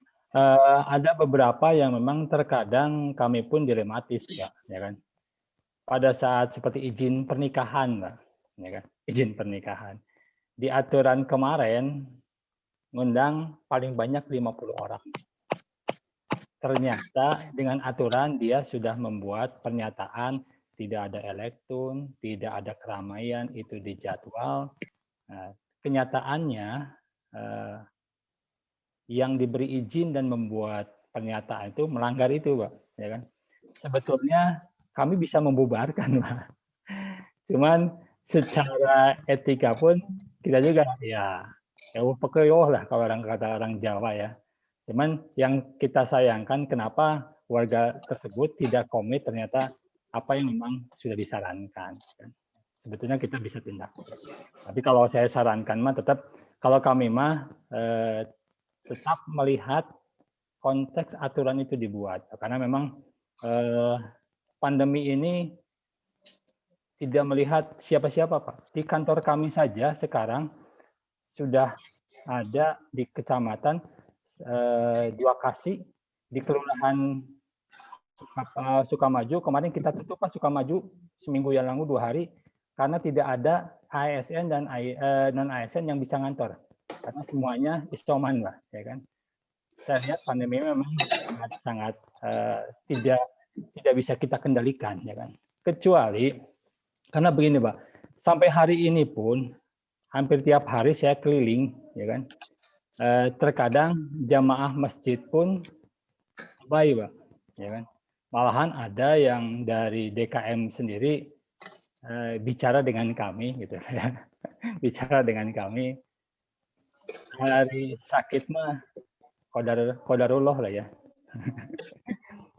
ada beberapa yang memang terkadang kami pun dilematis ya kan. Pada saat seperti izin pernikahan, Pak, ya kan? Izin pernikahan. Di aturan kemarin ngundang paling banyak 50 orang. Ternyata dengan aturan dia sudah membuat pernyataan tidak ada elektron, tidak ada keramaian, itu dijadwal. Nah, kenyataannya yang diberi izin dan membuat pernyataan itu melanggar itu, Pak, ya kan? Sebetulnya kami bisa membubarkan, Pak. Cuman secara etika pun kita juga ya pekeyoh lah kalau kata orang Jawa ya. Cuman yang kita sayangkan kenapa warga tersebut tidak komit ternyata apa yang memang sudah disarankan. Sebetulnya kita bisa tindak. Tapi kalau saya sarankan mah tetap kalau kami mah tetap melihat konteks aturan itu dibuat karena memang pandemi ini tidak melihat siapa-siapa, Pak. Di kantor kami saja sekarang sudah ada di kecamatan 2 kasih, di kelurahan Sukamaju. Kemarin kita tutup Pak Sukamaju seminggu yang lalu 2 hari karena tidak ada ASN dan non ASN yang bisa ngantor karena semuanya isoman, Pak, ya kan. Saya lihat pandemi memang sangat tidak bisa kita kendalikan, ya kan. Kecuali karena begini, Pak, sampai hari ini pun hampir tiap hari saya keliling, ya kan. Terkadang jamaah masjid pun baik, Pak, ya kan. Malahan ada yang dari DKM sendiri bicara dengan kami, gitu ya. Bicara dengan kami. Hari sakit mah qadarullah lah ya.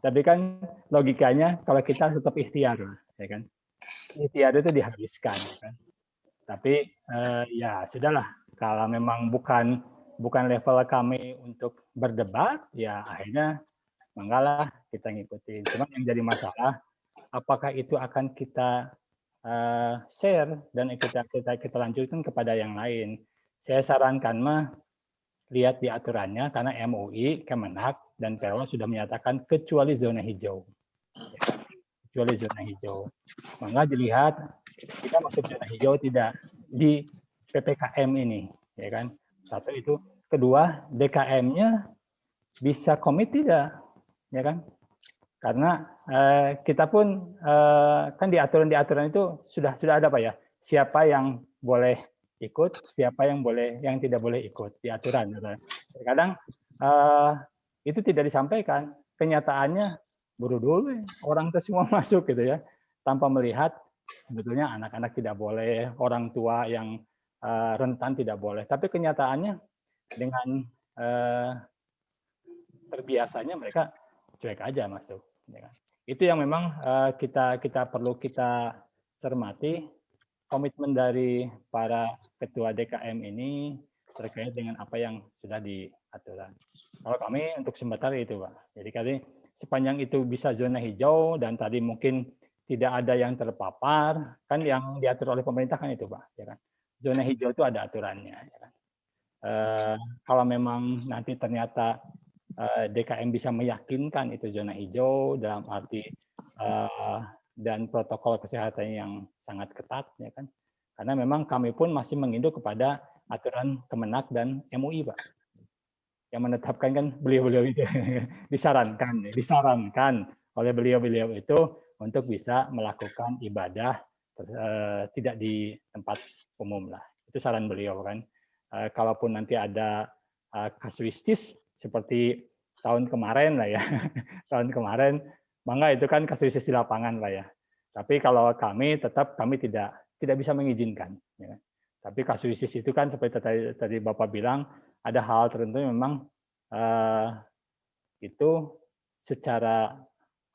Tapi kan logikanya kalau kita tetap ikhtiar, ya kan. Ikhtiar itu dihabiskan, ya kan. Tapi ya sudahlah, Kalau memang bukan level kami untuk berdebat, ya akhirnya manggalah kita ngikutin. Cuma yang jadi masalah, apakah itu akan kita share dan kita lanjutkan kepada yang lain. Saya sarankan mah lihat di aturannya, karena MUI, Kemenhak, dan PLO sudah menyatakan kecuali zona hijau. Kecuali zona hijau. Maka dilihat kita masuk zona hijau tidak di PPKM ini, ya kan? Satu itu. Kedua, DKM-nya bisa komit tidak, ya kan? Karena kita pun kan di aturan itu sudah ada Pak ya, siapa yang boleh ikut, siapa yang tidak boleh ikut di aturan. Kadang itu tidak disampaikan, kenyataannya buru dulu orang itu semua masuk gitu ya, tanpa melihat sebetulnya anak-anak tidak boleh, orang tua yang rentan tidak boleh. Tapi kenyataannya dengan terbiasanya mereka cuek aja masuk. Ya kan? Itu yang memang kita perlu kita cermati, komitmen dari para ketua DKM ini terkait dengan apa yang sudah diaturkan. Kalau kami untuk sementara itu, Pak. Jadi kali sepanjang itu bisa zona hijau dan tadi mungkin tidak ada yang terpapar, kan yang diatur oleh pemerintah kan itu, Pak. Ya kan? Zona hijau itu ada aturannya. Ya kan? Kalau memang nanti ternyata DKM bisa meyakinkan itu zona hijau dalam arti dan protokol kesehatan yang sangat ketat, ya kan? Karena memang kami pun masih menginduk kepada aturan Kemenak dan MUI, Pak. Yang menetapkan kan beliau-beliau itu disarankan oleh beliau-beliau itu untuk bisa melakukan ibadah tidak di tempat umum lah. Itu saran beliau kan. Kalaupun nanti ada kasuistis seperti tahun kemarin lah ya, tahun kemarin, mangga itu kan kasuistis di lapangan lah ya. Tapi kalau kami tidak bisa mengizinkan. Ya. Tapi kasuistis itu kan seperti tadi Bapak bilang, ada hal tertentu yang memang itu secara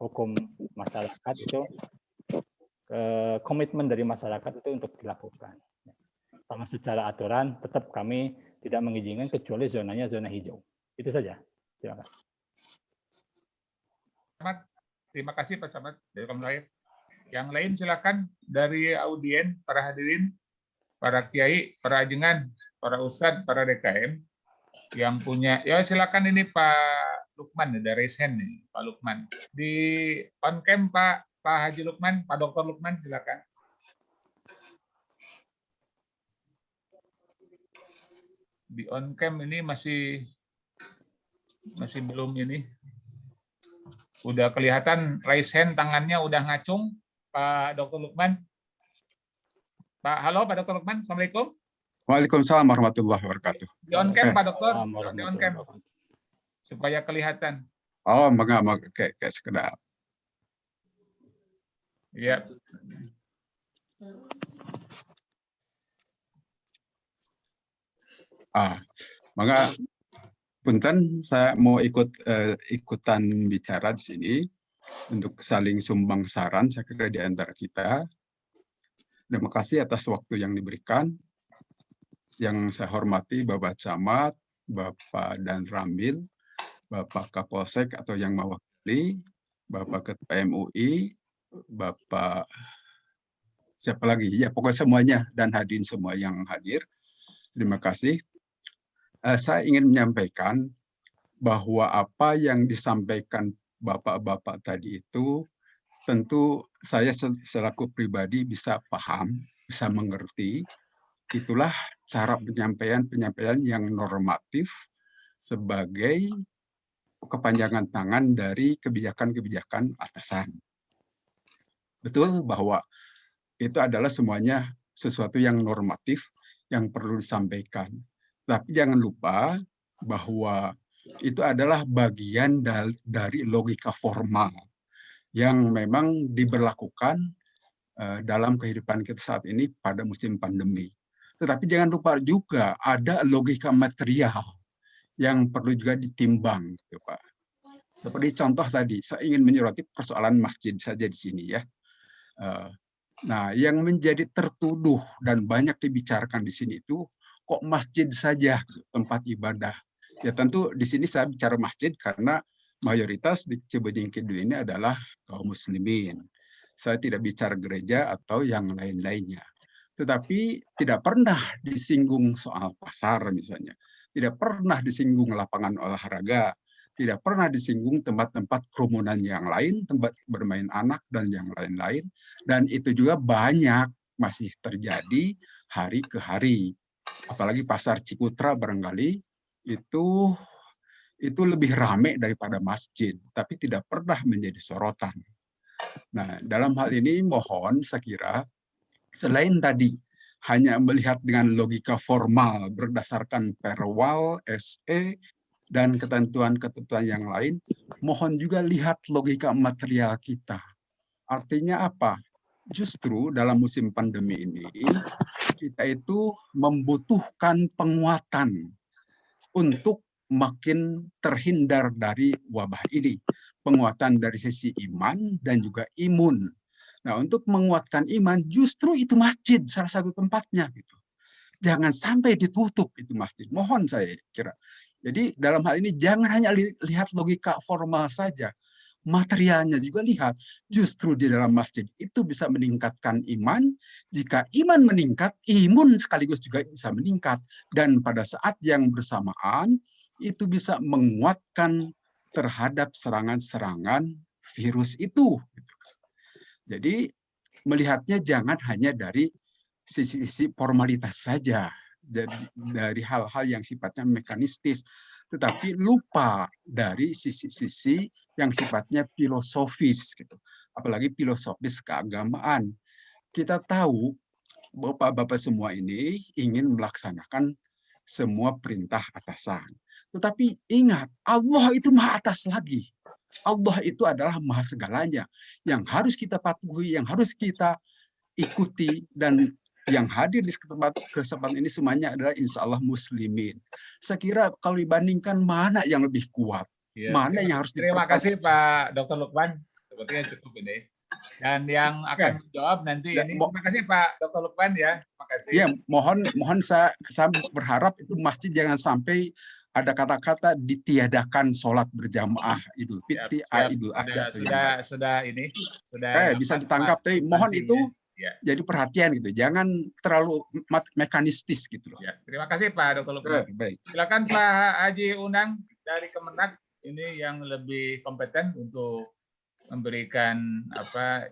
hukum masyarakat itu komitmen dari masyarakat itu untuk dilakukan. Sama secara aturan tetap kami tidak mengizinkan kecuali zonanya zona hijau. Itu saja. Terima kasih. Terima kasih Pak Samad dari Komlair. Yang lain silakan dari audien, para hadirin, para kiai, para ajengan, para ustadz, para DKM yang punya, ya silakan ini Pak Lukman dari Sen nih, Pak Lukman. Di on cam Pak Haji Lukman, Pak Dr. Lukman silakan. Di on cam ini masih belum ini. Udah kelihatan raise hand, tangannya udah ngacung Pak Dr. Lukman. Halo Pak Dr. Lukman, Assalamualaikum. Waalaikumsalam warahmatullahi wabarakatuh. Di on cam Pak Dokter, di on cam supaya kelihatan. Oh, enggak kayak sekedar. Iya. Maka punten saya mau ikutan bicara di sini untuk saling sumbang saran saya kira di antara kita. Terima kasih atas waktu yang diberikan. Yang saya hormati Bapak Camat, Bapak Dan Rambil, Bapak Kapolsek atau yang mewakili, Bapak Ketua MUI, Bapak siapa lagi? Ya pokoknya semuanya dan hadirin semua yang hadir. Terima kasih. Saya ingin menyampaikan bahwa apa yang disampaikan Bapak-Bapak tadi itu tentu saya selaku pribadi bisa paham, bisa mengerti. Itulah cara penyampaian yang normatif sebagai kepanjangan tangan dari kebijakan-kebijakan atasan. Betul bahwa itu adalah semuanya sesuatu yang normatif yang perlu disampaikan. Tapi jangan lupa bahwa itu adalah bagian dari logika formal yang memang diberlakukan dalam kehidupan kita saat ini pada musim pandemi. Tetapi jangan lupa juga ada logika material yang perlu juga ditimbang, gitu, Pak. Seperti contoh tadi, saya ingin menyoroti persoalan masjid saja di sini ya. Nah, yang menjadi tertuduh dan banyak dibicarakan di sini itu kok masjid saja tempat ibadah. Ya tentu di sini saya bicara masjid karena mayoritas di Cibenying Kidul ini adalah kaum muslimin. Saya tidak bicara gereja atau yang lain-lainnya. Tetapi tidak pernah disinggung soal pasar misalnya. Tidak pernah disinggung lapangan olahraga. Tidak pernah disinggung tempat-tempat kerumunan yang lain, tempat bermain anak dan yang lain-lain. Dan itu juga banyak masih terjadi hari ke hari. Apalagi pasar Cikutra barangkali itu lebih ramai daripada masjid, tapi tidak pernah menjadi sorotan. Nah, dalam hal ini mohon saya kira selain tadi hanya melihat dengan logika formal berdasarkan perwal, SE, dan ketentuan-ketentuan yang lain, mohon juga lihat logika material kita. Artinya apa? Justru dalam musim pandemi ini, kita itu membutuhkan penguatan untuk makin terhindar dari wabah ini. Penguatan dari sisi iman dan juga imun. Nah, untuk menguatkan iman justru itu masjid salah satu tempatnya gitu. Jangan sampai ditutup itu masjid. Mohon saya kira. Jadi dalam hal ini jangan hanya lihat logika formal saja. Materialnya juga lihat. Justru di dalam masjid itu bisa meningkatkan iman. Jika iman meningkat, imun sekaligus juga bisa meningkat. Dan pada saat yang bersamaan, itu bisa menguatkan terhadap serangan-serangan virus itu. Jadi melihatnya jangan hanya dari sisi formalitas saja, dari hal-hal yang sifatnya mekanistis, tetapi lupa dari sisi-sisi yang sifatnya filosofis, gitu. Apalagi filosofis keagamaan. Kita tahu Bapak-bapak semua ini ingin melaksanakan semua perintah atasan. Tetapi ingat, Allah itu maha atas lagi. Allah itu adalah maha segalanya. Yang harus kita patuhi, yang harus kita ikuti, dan yang hadir di kesempatan ini semuanya adalah insya Allah muslimin. Saya kira kalau dibandingkan mana yang lebih kuat, mana yang harus Terima kasih Pak Dr. Lukman. Sepertinya cukup ini. Dan yang akan menjawab nanti ini. Terima kasih Pak Dr. Lukman ya. Terima kasih. Ya, mohon saya berharap itu masjid jangan sampai ada kata-kata ditiadakan sholat berjamaah Idul Fitri, Idul Adha. Sudah ini sudah bisa ditangkap. Tapi mohon itu jadi perhatian gitu. Jangan terlalu mekanistis gitu loh. Ya, terima kasih Pak Dr. Lukman. Baik. Silakan Pak Haji Unang dari Kemenak ini yang lebih kompeten untuk memberikan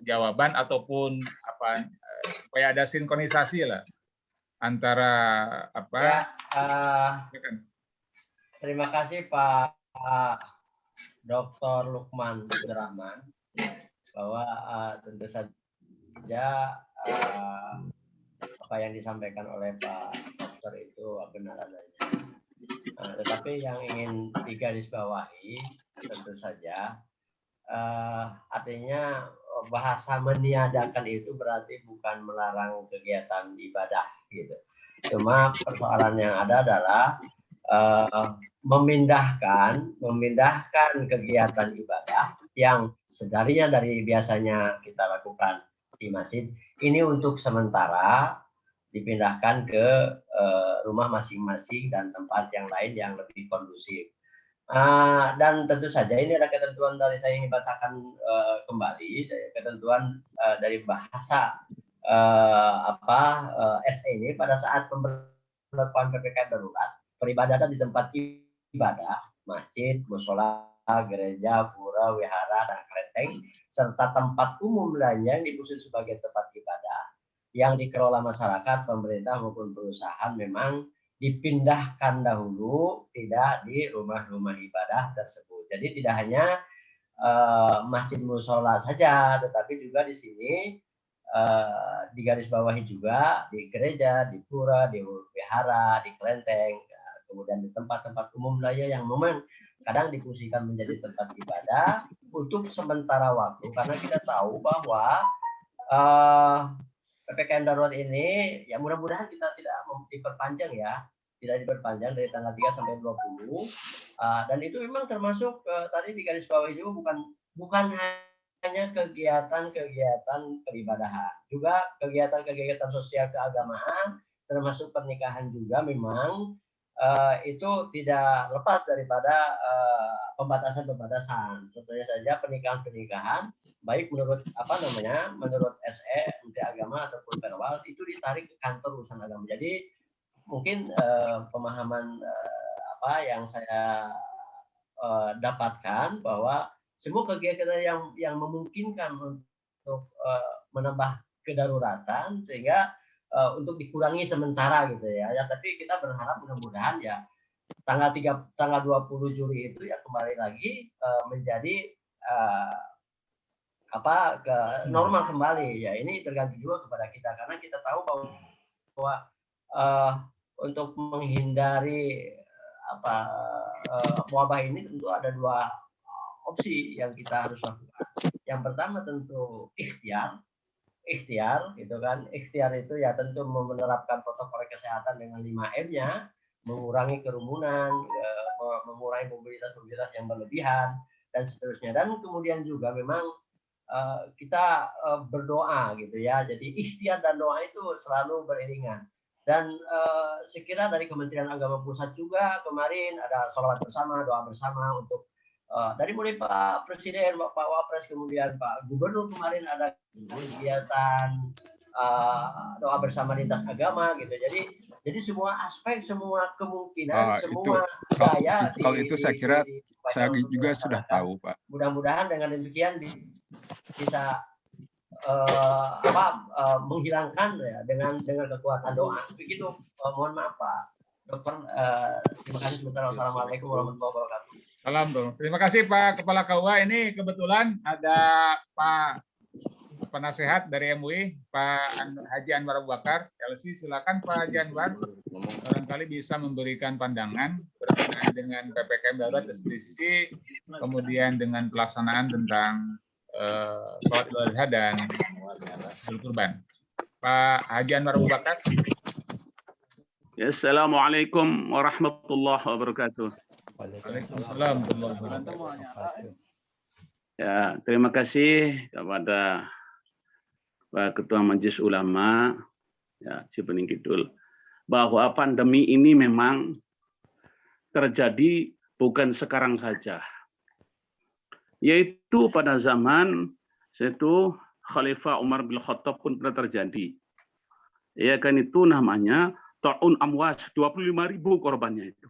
jawaban ataupun supaya ada sinkronisasi lah antara terima kasih Pak Dr. Lukman Abdurrahman bahwa tentu saja apa yang disampaikan oleh Pak Dokter itu benar adanya. Tetapi yang ingin digarisbawahi tentu saja artinya bahasa meniadakan itu berarti bukan melarang kegiatan ibadah gitu. Cuma persoalan yang ada adalah memindahkan kegiatan ibadah yang sedarinya dari biasanya kita lakukan di masjid ini untuk sementara dipindahkan ke rumah masing-masing dan tempat yang lain yang lebih kondusif. Dan tentu saja ini ada ketentuan dari saya ingin bacakan kembali ketentuan dari bahasa SE ini pada saat pemberlakuan PPKM darurat. Peribadatan di tempat ibadah, masjid, mushola, gereja, pura, wihara, dan kelenteng, serta tempat umum lainnya yang dimaksud sebagai tempat ibadah yang dikelola masyarakat, pemerintah maupun perusahaan memang dipindahkan dahulu, tidak di rumah-rumah ibadah tersebut. Jadi tidak hanya masjid mushola saja, tetapi juga di sini digarisbawahi juga di gereja, di pura, di wihara, di kelenteng, kemudian di tempat-tempat umum lainnya yang memang kadang difungsikan menjadi tempat ibadah untuk sementara waktu, karena kita tahu bahwa PPKM darurat ini ya mudah-mudahan kita tidak diperpanjang ya, tidak diperpanjang dari tanggal 3 sampai 20, dan itu memang termasuk tadi digarisbawahi juga bukan hanya kegiatan-kegiatan peribadahan, juga kegiatan-kegiatan sosial keagamaan, termasuk pernikahan juga memang itu tidak lepas daripada pembatasan-pembatasan. Contohnya saja pernikahan-pernikahan baik menurut menurut SE, Menteri Agama ataupun Perwal itu ditarik ke kantor urusan agama. Jadi mungkin pemahaman yang saya dapatkan bahwa semua kegiatan yang memungkinkan untuk menambah kedaruratan sehingga untuk dikurangi sementara gitu ya. Tapi kita berharap mudah-mudahan ya tanggal 20 Juli itu ya kembali lagi menjadi ke normal kembali ya. Ini tergantung juga kepada kita karena kita tahu bahwa untuk menghindari wabah ini tentu ada dua opsi yang kita harus lakukan. Yang pertama tentu ikhtiar gitu kan. Ikhtiar itu ya tentu menerapkan protokol kesehatan dengan 5M-nya, mengurangi kerumunan, mengurangi mobilitas yang berlebihan dan seterusnya. Dan kemudian juga memang kita berdoa gitu ya. Jadi ikhtiar dan doa itu selalu beriringan. Dan sekira dari Kementerian Agama Pusat juga kemarin ada sholawat bersama, doa bersama untuk dari mulai Pak Presiden, Pak Wapres, kemudian Pak Gubernur kemarin ada kegiatan doa bersama lintas agama gitu. Jadi semua aspek, semua kemungkinan, semua daya. Kalau itu saya kira saya juga sudah tahu, Pak. Mudah-mudahan dengan demikian bisa menghilangkan ya dengan kekuatan doa. Begitu. Mohon maaf Pak Dokter. Terima kasih sebentar. Wassalamualaikum warahmatullahi wabarakatuh. Salam dong. Terima kasih Pak Kepala KUA. Ini kebetulan ada Pak penasehat dari MUI, Pak Haji Anwar Abu Bakar, LC. Silakan Pak Haji Anwar. Barangkali bisa memberikan pandangan berkenaan dengan PPKM darurat dari sisi, kemudian dengan pelaksanaan tentang sholat Idul Adha dan Idul Kurban. Pak Haji Anwar Abu Bakar. Ya, Assalamualaikum warahmatullahi wabarakatuh. Waalaikumsalam warahmatullahi wabarakatuh. Ya, terima kasih kepada Pak Ketua Majelis Ulama, ya, Cibening Kidul, bahwa pandemi ini memang terjadi bukan sekarang saja, yaitu pada zaman itu Khalifah Umar bin Khattab pun pernah terjadi. Ya kan, itu namanya ta'un amwas, 25.000 korbannya itu.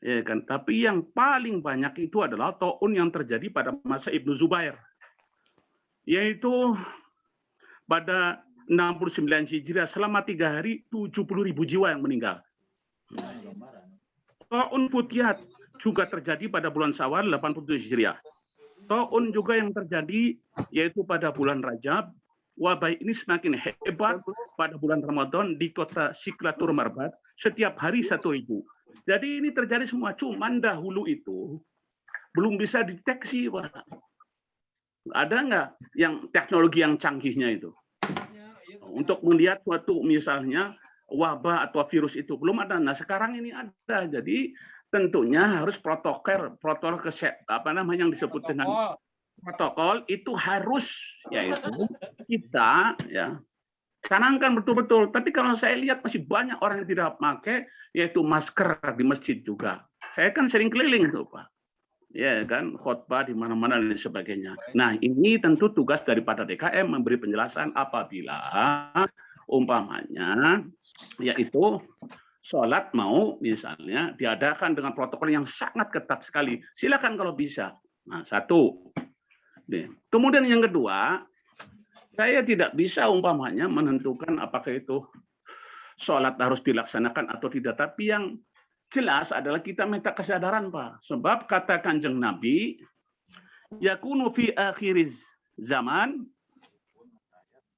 Ya kan, tapi yang paling banyak itu adalah ta'un yang terjadi pada masa Ibnu Zubair, yaitu pada 69 Hijriah selama 3 hari 70.000 jiwa yang meninggal. Ta'un Futiyat juga terjadi pada bulan Syawal 87 Hijriah. Ta'un juga yang terjadi yaitu pada bulan Rajab. Wabah ini semakin hebat pada bulan Ramadan di kota Siklatur Marbat, setiap hari 1.000. Jadi ini terjadi semua, cuman dahulu itu belum bisa dideteksi, Pak. Ada nggak yang teknologi yang canggihnya itu? Untuk melihat suatu misalnya wabah atau virus itu belum ada. Nah sekarang ini ada. Jadi tentunya harus protokol kesehatan yang disebut dengan protokol itu harus yaitu kita ya canangkan betul-betul. Tapi kalau saya lihat masih banyak orang yang tidak pakai yaitu masker di masjid juga. Saya kan sering keliling tuh Pak. Ya kan, khotbah di mana-mana dan sebagainya. Nah, ini tentu tugas daripada DKM memberi penjelasan apabila umpamanya yaitu sholat mau misalnya diadakan dengan protokol yang sangat ketat sekali. Silakan kalau bisa. Nah, satu. Kemudian yang kedua, saya tidak bisa umpamanya menentukan apakah itu sholat harus dilaksanakan atau tidak. Tapi yang jelas adalah kita minta kesadaran, Pak. Sebab kata Kanjeng Nabi, yakunu fi akhiriz zaman.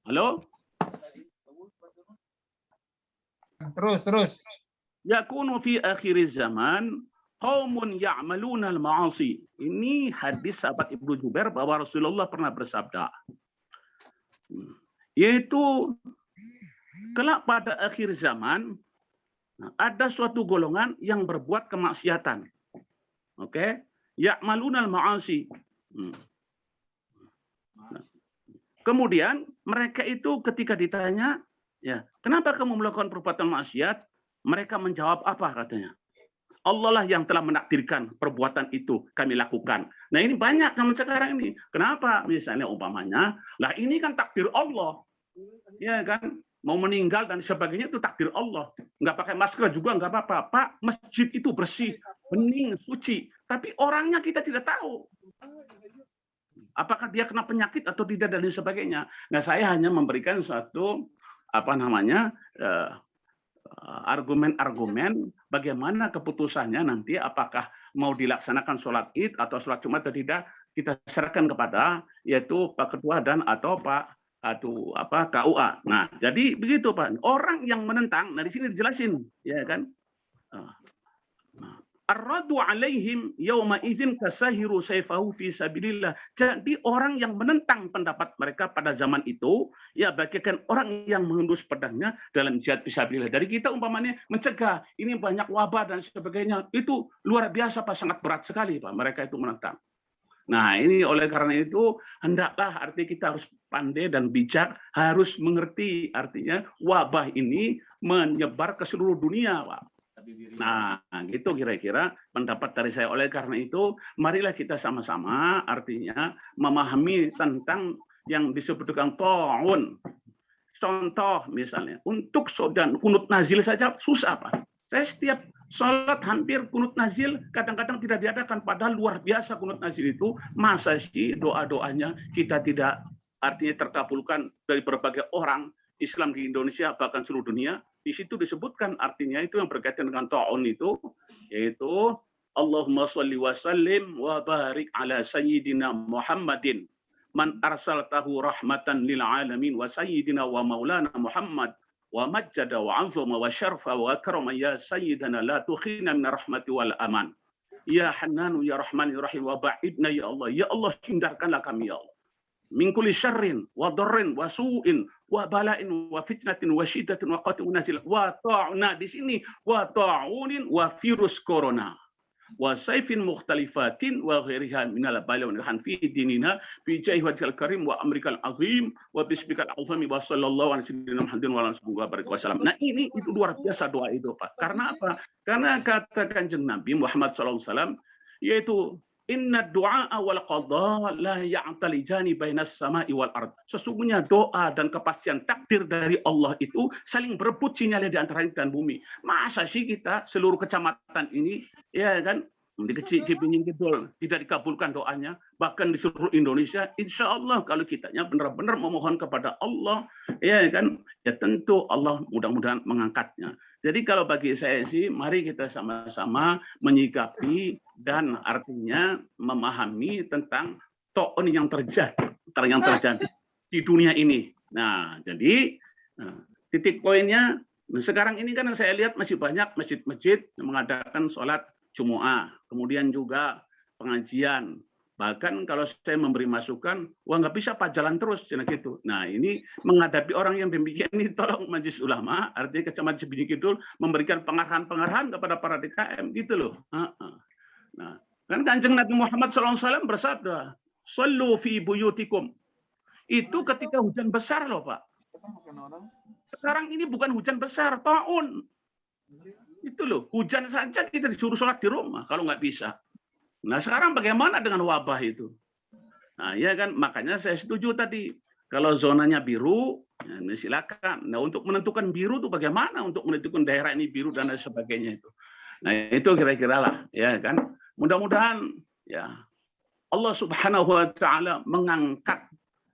Halo? Terus. Yakunu fi akhiriz zaman qaumun ya'maluna al-ma'asi. Ini hadis sahabat Ibnu Jubair bahwa Rasulullah pernah bersabda. Yaitu kelak pada akhir zaman ada suatu golongan yang berbuat kemaksiatan. Oke? Ya'malunal ma'asi. Kemudian mereka itu ketika ditanya, Ya, kenapa kamu melakukan perbuatan maksiat? Mereka menjawab apa katanya? Allah lah yang telah menakdirkan perbuatan itu kami lakukan. Nah ini banyak zaman sekarang ini. Kenapa? Misalnya umpamanya, lah ini kan takdir Allah. Ya kan? Mau meninggal dan sebagainya itu takdir Allah. Nggak pakai masker juga nggak apa-apa. Pak, masjid itu bersih, bening, suci. Tapi orangnya kita tidak tahu. Apakah dia kena penyakit atau tidak dan sebagainya. Nah saya hanya memberikan suatu argumen-argumen bagaimana keputusannya nanti apakah mau dilaksanakan sholat Id atau sholat Jumat atau tidak, kita serahkan kepada yaitu Pak Ketua dan atau Pak KUA. Nah, jadi begitu Pak. Orang yang menentang, nah di sini dijelasin, ya kan? Ar-radu alaihim yauma idzin kasahiru sayfahu fi sabilillah. Jadi orang yang menentang pendapat mereka pada zaman itu ya bagaikan orang yang mengendus pedangnya dalam jihad fisabilillah. Dari kita umpamanya mencegah ini banyak wabah dan sebagainya, itu luar biasa Pak, sangat berat sekali Pak mereka itu menentang. Nah, ini oleh karena itu hendaklah artinya kita harus pandai dan bijak, harus mengerti artinya wabah ini menyebar ke seluruh dunia, Pak. Nah, gitu kira-kira pendapat dari saya. Oleh karena itu, marilah kita sama-sama artinya memahami tentang yang disebut dengan ta'un. Contoh misalnya, untuk dan kunut nazil saja susah, Pak. Saya setiap sholat hampir kunut nazil kadang-kadang tidak diadakan. Padahal luar biasa kunut nazil itu. Masa sih doa-doanya kita tidak artinya terkabulkan dari berbagai orang Islam di Indonesia, bahkan seluruh dunia. Di situ disebutkan artinya itu yang berkaitan dengan ta'un itu, yaitu Allahumma sholli wa sallim wa barik ala sayyidina Muhammadin man arsaltahu rahmatan lil alamin wa sayyidina wa maulana Muhammad wa majjada wa azama wa syarfa wa akrama ya sayyidana la tukhina min rahmati wal aman. Ya Hannanu ya Rahman ya Rahim wa ba'idna ya Allah hindarkanlah kami ya Allah. Min kulli syarrin wa dharrin wa su'in wa bala'in wa fitnatin wa syiddatin wa qatin nazil wa ta'una di sini wa ta'unin wa virus corona wa saifin mukhtalifatin wa ghairiha minal bala wa nahan fi dinina bi jahi wajhil karim wa amrikal azim wa bismikal azami wa sallallahu alaihi wasallam. Nah ini itu luar biasa doa itu Pak. Karena apa? Karena kata Kanjeng Nabi Muhammad sallallahu alaihi wasallam yaitu inna du'a wal qadha la ya'talijani bainas sama'i wal ard. Sesungguhnya doa dan kepastian takdir dari Allah itu saling berebut sinyalnya di antara langit dan bumi. Masa sih kita seluruh kecamatan ini ya kan di Cipinang Kidul tidak dikabulkan doanya, bahkan di seluruh Indonesia, insya Allah kalau kitanya benar-benar memohon kepada Allah, ya kan, ya tentu Allah mudah-mudahan mengangkatnya. Jadi kalau bagi saya sih, mari kita sama-sama menyikapi dan artinya memahami tentang ta'un yang terjadi di dunia ini. Nah, jadi titik poinnya sekarang ini kan saya lihat masih banyak masjid-masjid yang mengadakan sholat Jumu'ah, kemudian juga pengajian. Bahkan kalau saya memberi masukan, wah nggak bisa Pak jalan terus, gitu. Nah ini menghadapi orang yang demikian ini, tolong Majelis Ulama, artinya Kecamatan Cipinang Kidul memberikan pengarahan-pengarahan kepada para DKM, gitu loh. Nah, kan Kanjeng Nabi Muhammad SAW bersabda, "Shallu fi buyutikum." Itu ketika hujan besar loh Pak. Sekarang ini bukan hujan besar, ta'un. Itu loh, hujan saja kita disuruh sholat di rumah kalau nggak bisa. Nah sekarang bagaimana dengan wabah itu? Nah ya kan, makanya saya setuju tadi. Kalau zonanya biru, ya, silakan. Nah untuk menentukan biru itu bagaimana? Untuk menentukan daerah ini biru dan lain sebagainya itu. Nah itu kira-kira lah, ya kan. Mudah-mudahan ya Allah Subhanahu Wa Taala mengangkat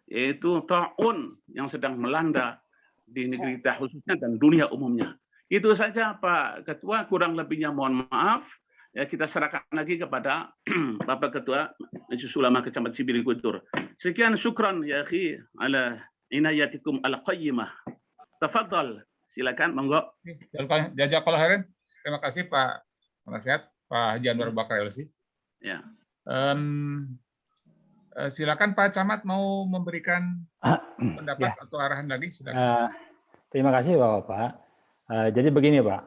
yaitu ta'un yang sedang melanda di negeri kita khususnya dan dunia umumnya. Itu saja Pak Ketua, kurang lebihnya mohon maaf. Ya, kita serahkan lagi kepada Bapak Ketua Majelis Ulama Kecamatan Cipinang Kidul. Sekian, syukran ya akhi ala inayatikum al-qayyimah. Tafadhal, silakan monggo. Jazakallahu khairan. Terima kasih Pak Penasihat, Pak Haji Anwar Bakar LC. Ya. Silakan Pak Camat mau memberikan pendapat atau arahan lagi, silakan. Terima kasih Bapak. Jadi begini Pak,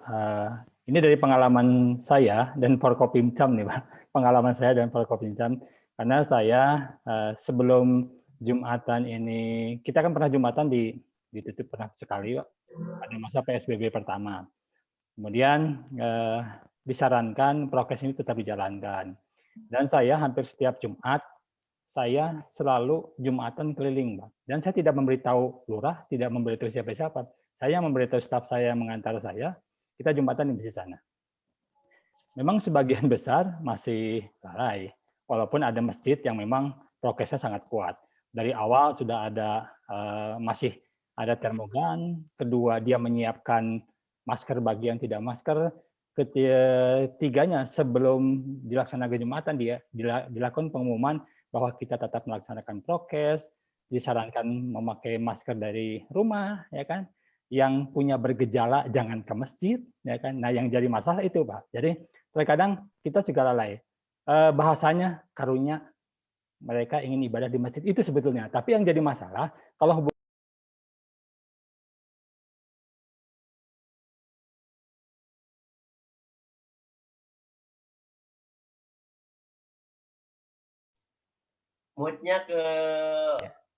ini dari pengalaman saya dan Forkopimcam nih Pak, pengalaman saya dan Forkopimcam, karena saya sebelum Jumatan ini, kita kan pernah Jumatan ditutup pernah sekali Pak, pada masa PSBB pertama. Kemudian disarankan prokes ini tetap dijalankan. Dan saya hampir setiap Jumat, saya selalu Jumatan keliling, Pak. Dan saya tidak memberitahu lurah, tidak memberitahu siapa-siapa. Saya memberitahu staf saya yang mengantar saya, kita Jumatan di sana. Memang sebagian besar masih lalai, walaupun ada masjid yang memang prokesnya sangat kuat. Dari awal sudah ada masih ada termogan, kedua dia menyiapkan masker bagi yang tidak masker, ketiganya sebelum dilaksanakan Jumatan dia dilakukan pengumuman bahwa kita tetap melaksanakan prokes, disarankan memakai masker dari rumah, ya kan? Yang punya bergejala jangan ke masjid, ya kan? Nah, yang jadi masalah itu, Pak. Jadi terkadang kita juga lalai. Bahasanya karunya mereka ingin ibadah di masjid itu sebetulnya. Tapi yang jadi masalah kalau moodnya ke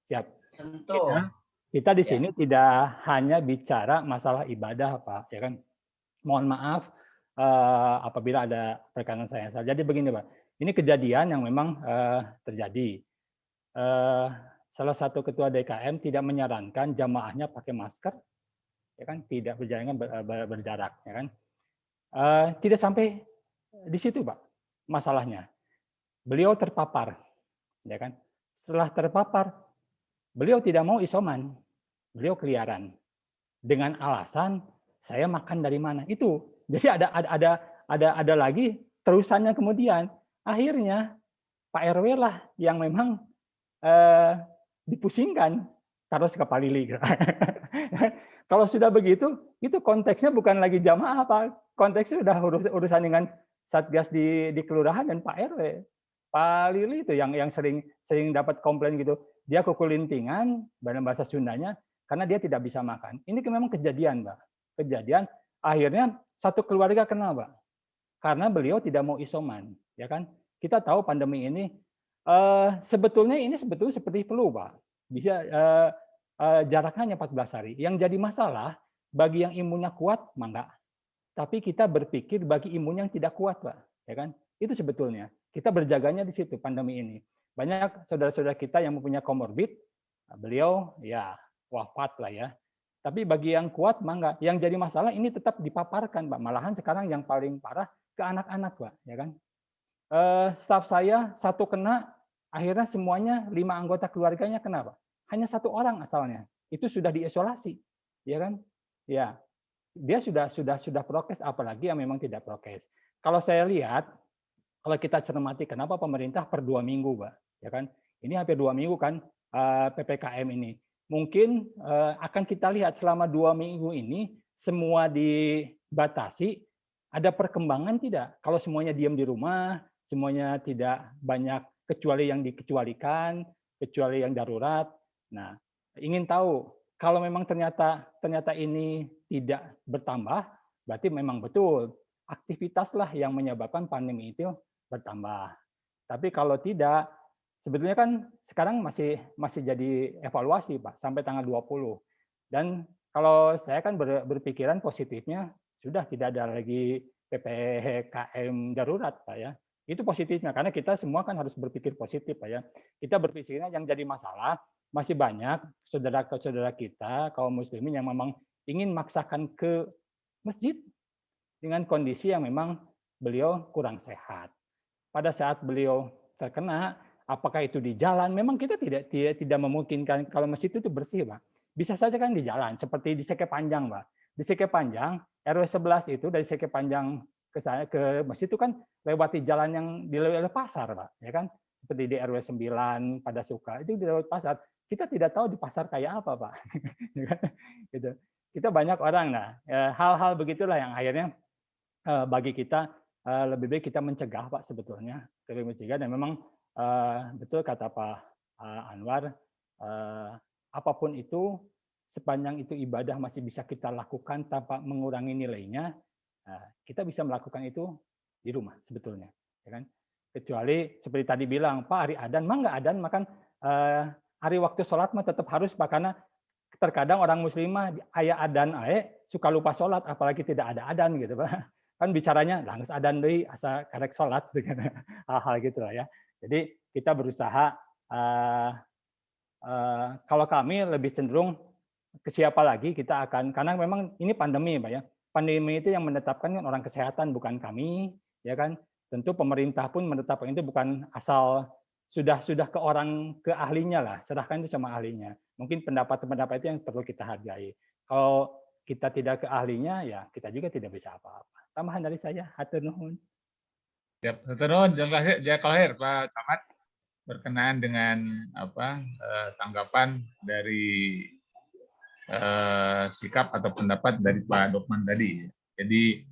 siap. sentuh. Kita di sini tidak hanya bicara masalah ibadah, Pak, ya kan? Mohon maaf apabila ada perkataan saya salah. Jadi begini, Pak. Ini kejadian yang memang terjadi. Salah satu ketua DKM tidak menyarankan jamaahnya pakai masker, ya kan? Tidak berjalan berjarak, ya kan? Tidak sampai di situ, Pak. Masalahnya, beliau terpapar, ya kan? Setelah terpapar, beliau tidak mau isoman, beliau keliaran dengan alasan saya makan dari mana itu. Jadi ada lagi terusannya kemudian akhirnya Pak RW lah yang memang dipusingkan taruh kepala lili. Kalau sudah begitu, itu konteksnya bukan lagi jamaah, Pak. Konteksnya sudah urusan dengan satgas di kelurahan dan Pak RW. Pak Lili itu yang sering dapat komplain gitu. Dia kukulintingan, dalam bahasa Sundanya, karena dia tidak bisa makan. Ini memang kejadian, Pak. Kejadian akhirnya satu keluarga kena, Pak. Karena beliau tidak mau isoman, ya kan? Kita tahu pandemi ini sebetulnya seperti flu, Pak. Bisa jaraknya hanya 14 hari. Yang jadi masalah bagi yang imunnya kuat, mangga. Tapi kita berpikir bagi imun yang tidak kuat, Pak, ya kan? Itu sebetulnya. Kita berjaganya di situ pandemi ini. Banyak saudara-saudara kita yang mempunyai komorbid, beliau ya wafat lah ya. Tapi bagi yang kuat mangga. Yang jadi masalah ini tetap dipaparkan, Pak. Malahan sekarang yang paling parah ke anak-anak, Pak, ya kan? Staf saya satu kena, akhirnya semuanya 5 anggota keluarganya kena, Pak. Hanya 1 orang asalnya. Itu sudah diisolasi, ya kan? Ya. Dia sudah prokes, apalagi yang memang tidak prokes. Kalau saya lihat, kalau kita cermati kenapa pemerintah per 2 minggu, Pak, ya kan? Ini hampir 2 minggu kan PPKM ini. Mungkin akan kita lihat selama 2 minggu ini semua dibatasi, ada perkembangan tidak? Kalau semuanya diam di rumah, semuanya tidak banyak kecuali yang dikecualikan, kecuali yang darurat. Nah, ingin tahu kalau memang ternyata ini tidak bertambah, berarti memang betul aktivitaslah yang menyebabkan pandemi itu bertambah. Tapi kalau tidak, sebetulnya kan sekarang masih jadi evaluasi, Pak, sampai tanggal 20. Dan kalau saya kan berpikiran positifnya, sudah tidak ada lagi PPKM darurat, Pak, ya. Itu positifnya, karena kita semua kan harus berpikir positif, Pak, ya. Kita berpikirnya yang jadi masalah, masih banyak saudara-saudara kita, kaum muslimin yang memang ingin memaksakan ke masjid dengan kondisi yang memang beliau kurang sehat. Pada saat beliau terkena, apakah itu di jalan? Memang kita tidak memungkinkan kalau masjid itu bersih, Pak. Bisa saja kan di jalan, seperti di Seke Panjang, Pak. Di Seke Panjang, RW 11 itu dari Seke Panjang ke masjid itu kan lewati jalan yang di pasar, Pak. Ya kan? Seperti di RW 9 pada Suka, itu di lewat pasar. Kita tidak tahu di pasar kayak apa, Pak. Gitu. Kita banyak orang, nah hal-hal begitulah yang akhirnya bagi kita lebih baik kita mencegah, Pak, sebetulnya. Lebih mencegah, dan memang betul kata Pak Anwar, apapun itu, sepanjang itu ibadah masih bisa kita lakukan tanpa mengurangi nilainya, kita bisa melakukan itu di rumah sebetulnya, ya kan? Kecuali seperti tadi bilang, Pak, hari adan mah nggak adan, makan hari waktu sholat mah tetap harus, Pak, karena terkadang orang muslimah aya adan suka lupa sholat, apalagi tidak ada adan gitu Pak. Kan bicaranya langsung adan deui asa karek sholat dengan hal-hal gitu lah ya. Jadi kita berusaha kalau kami lebih cenderung ke siapa lagi kita akan, karena memang ini pandemi Pak ya. Pandemi itu yang menetapkan kan orang kesehatan, bukan kami, ya kan. Tentu pemerintah pun menetapkan itu bukan asal sudah ke orang, ke ahlinya lah, serahkan itu sama ahlinya. Mungkin pendapat-pendapat itu yang perlu kita hargai. Kalau kita tidak ke ahlinya, ya kita juga tidak bisa apa-apa. Tambahan dari saya, hatur nuhun. Siap, hatur nuhun. Jazakallahu Pak Camat, berkenaan dengan tanggapan dari sikap atau pendapat dari Pak Dokman tadi. Jadi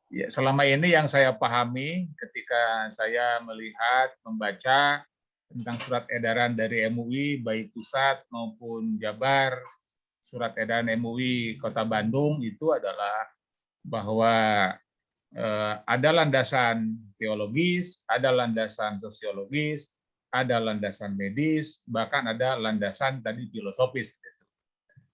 ya, selama ini yang saya pahami ketika saya melihat, membaca tentang surat edaran dari MUI, baik pusat maupun Jabar, surat edaran MUI Kota Bandung itu adalah bahwa ada landasan teologis, ada landasan sosiologis, ada landasan medis, bahkan ada landasan tadi filosofis.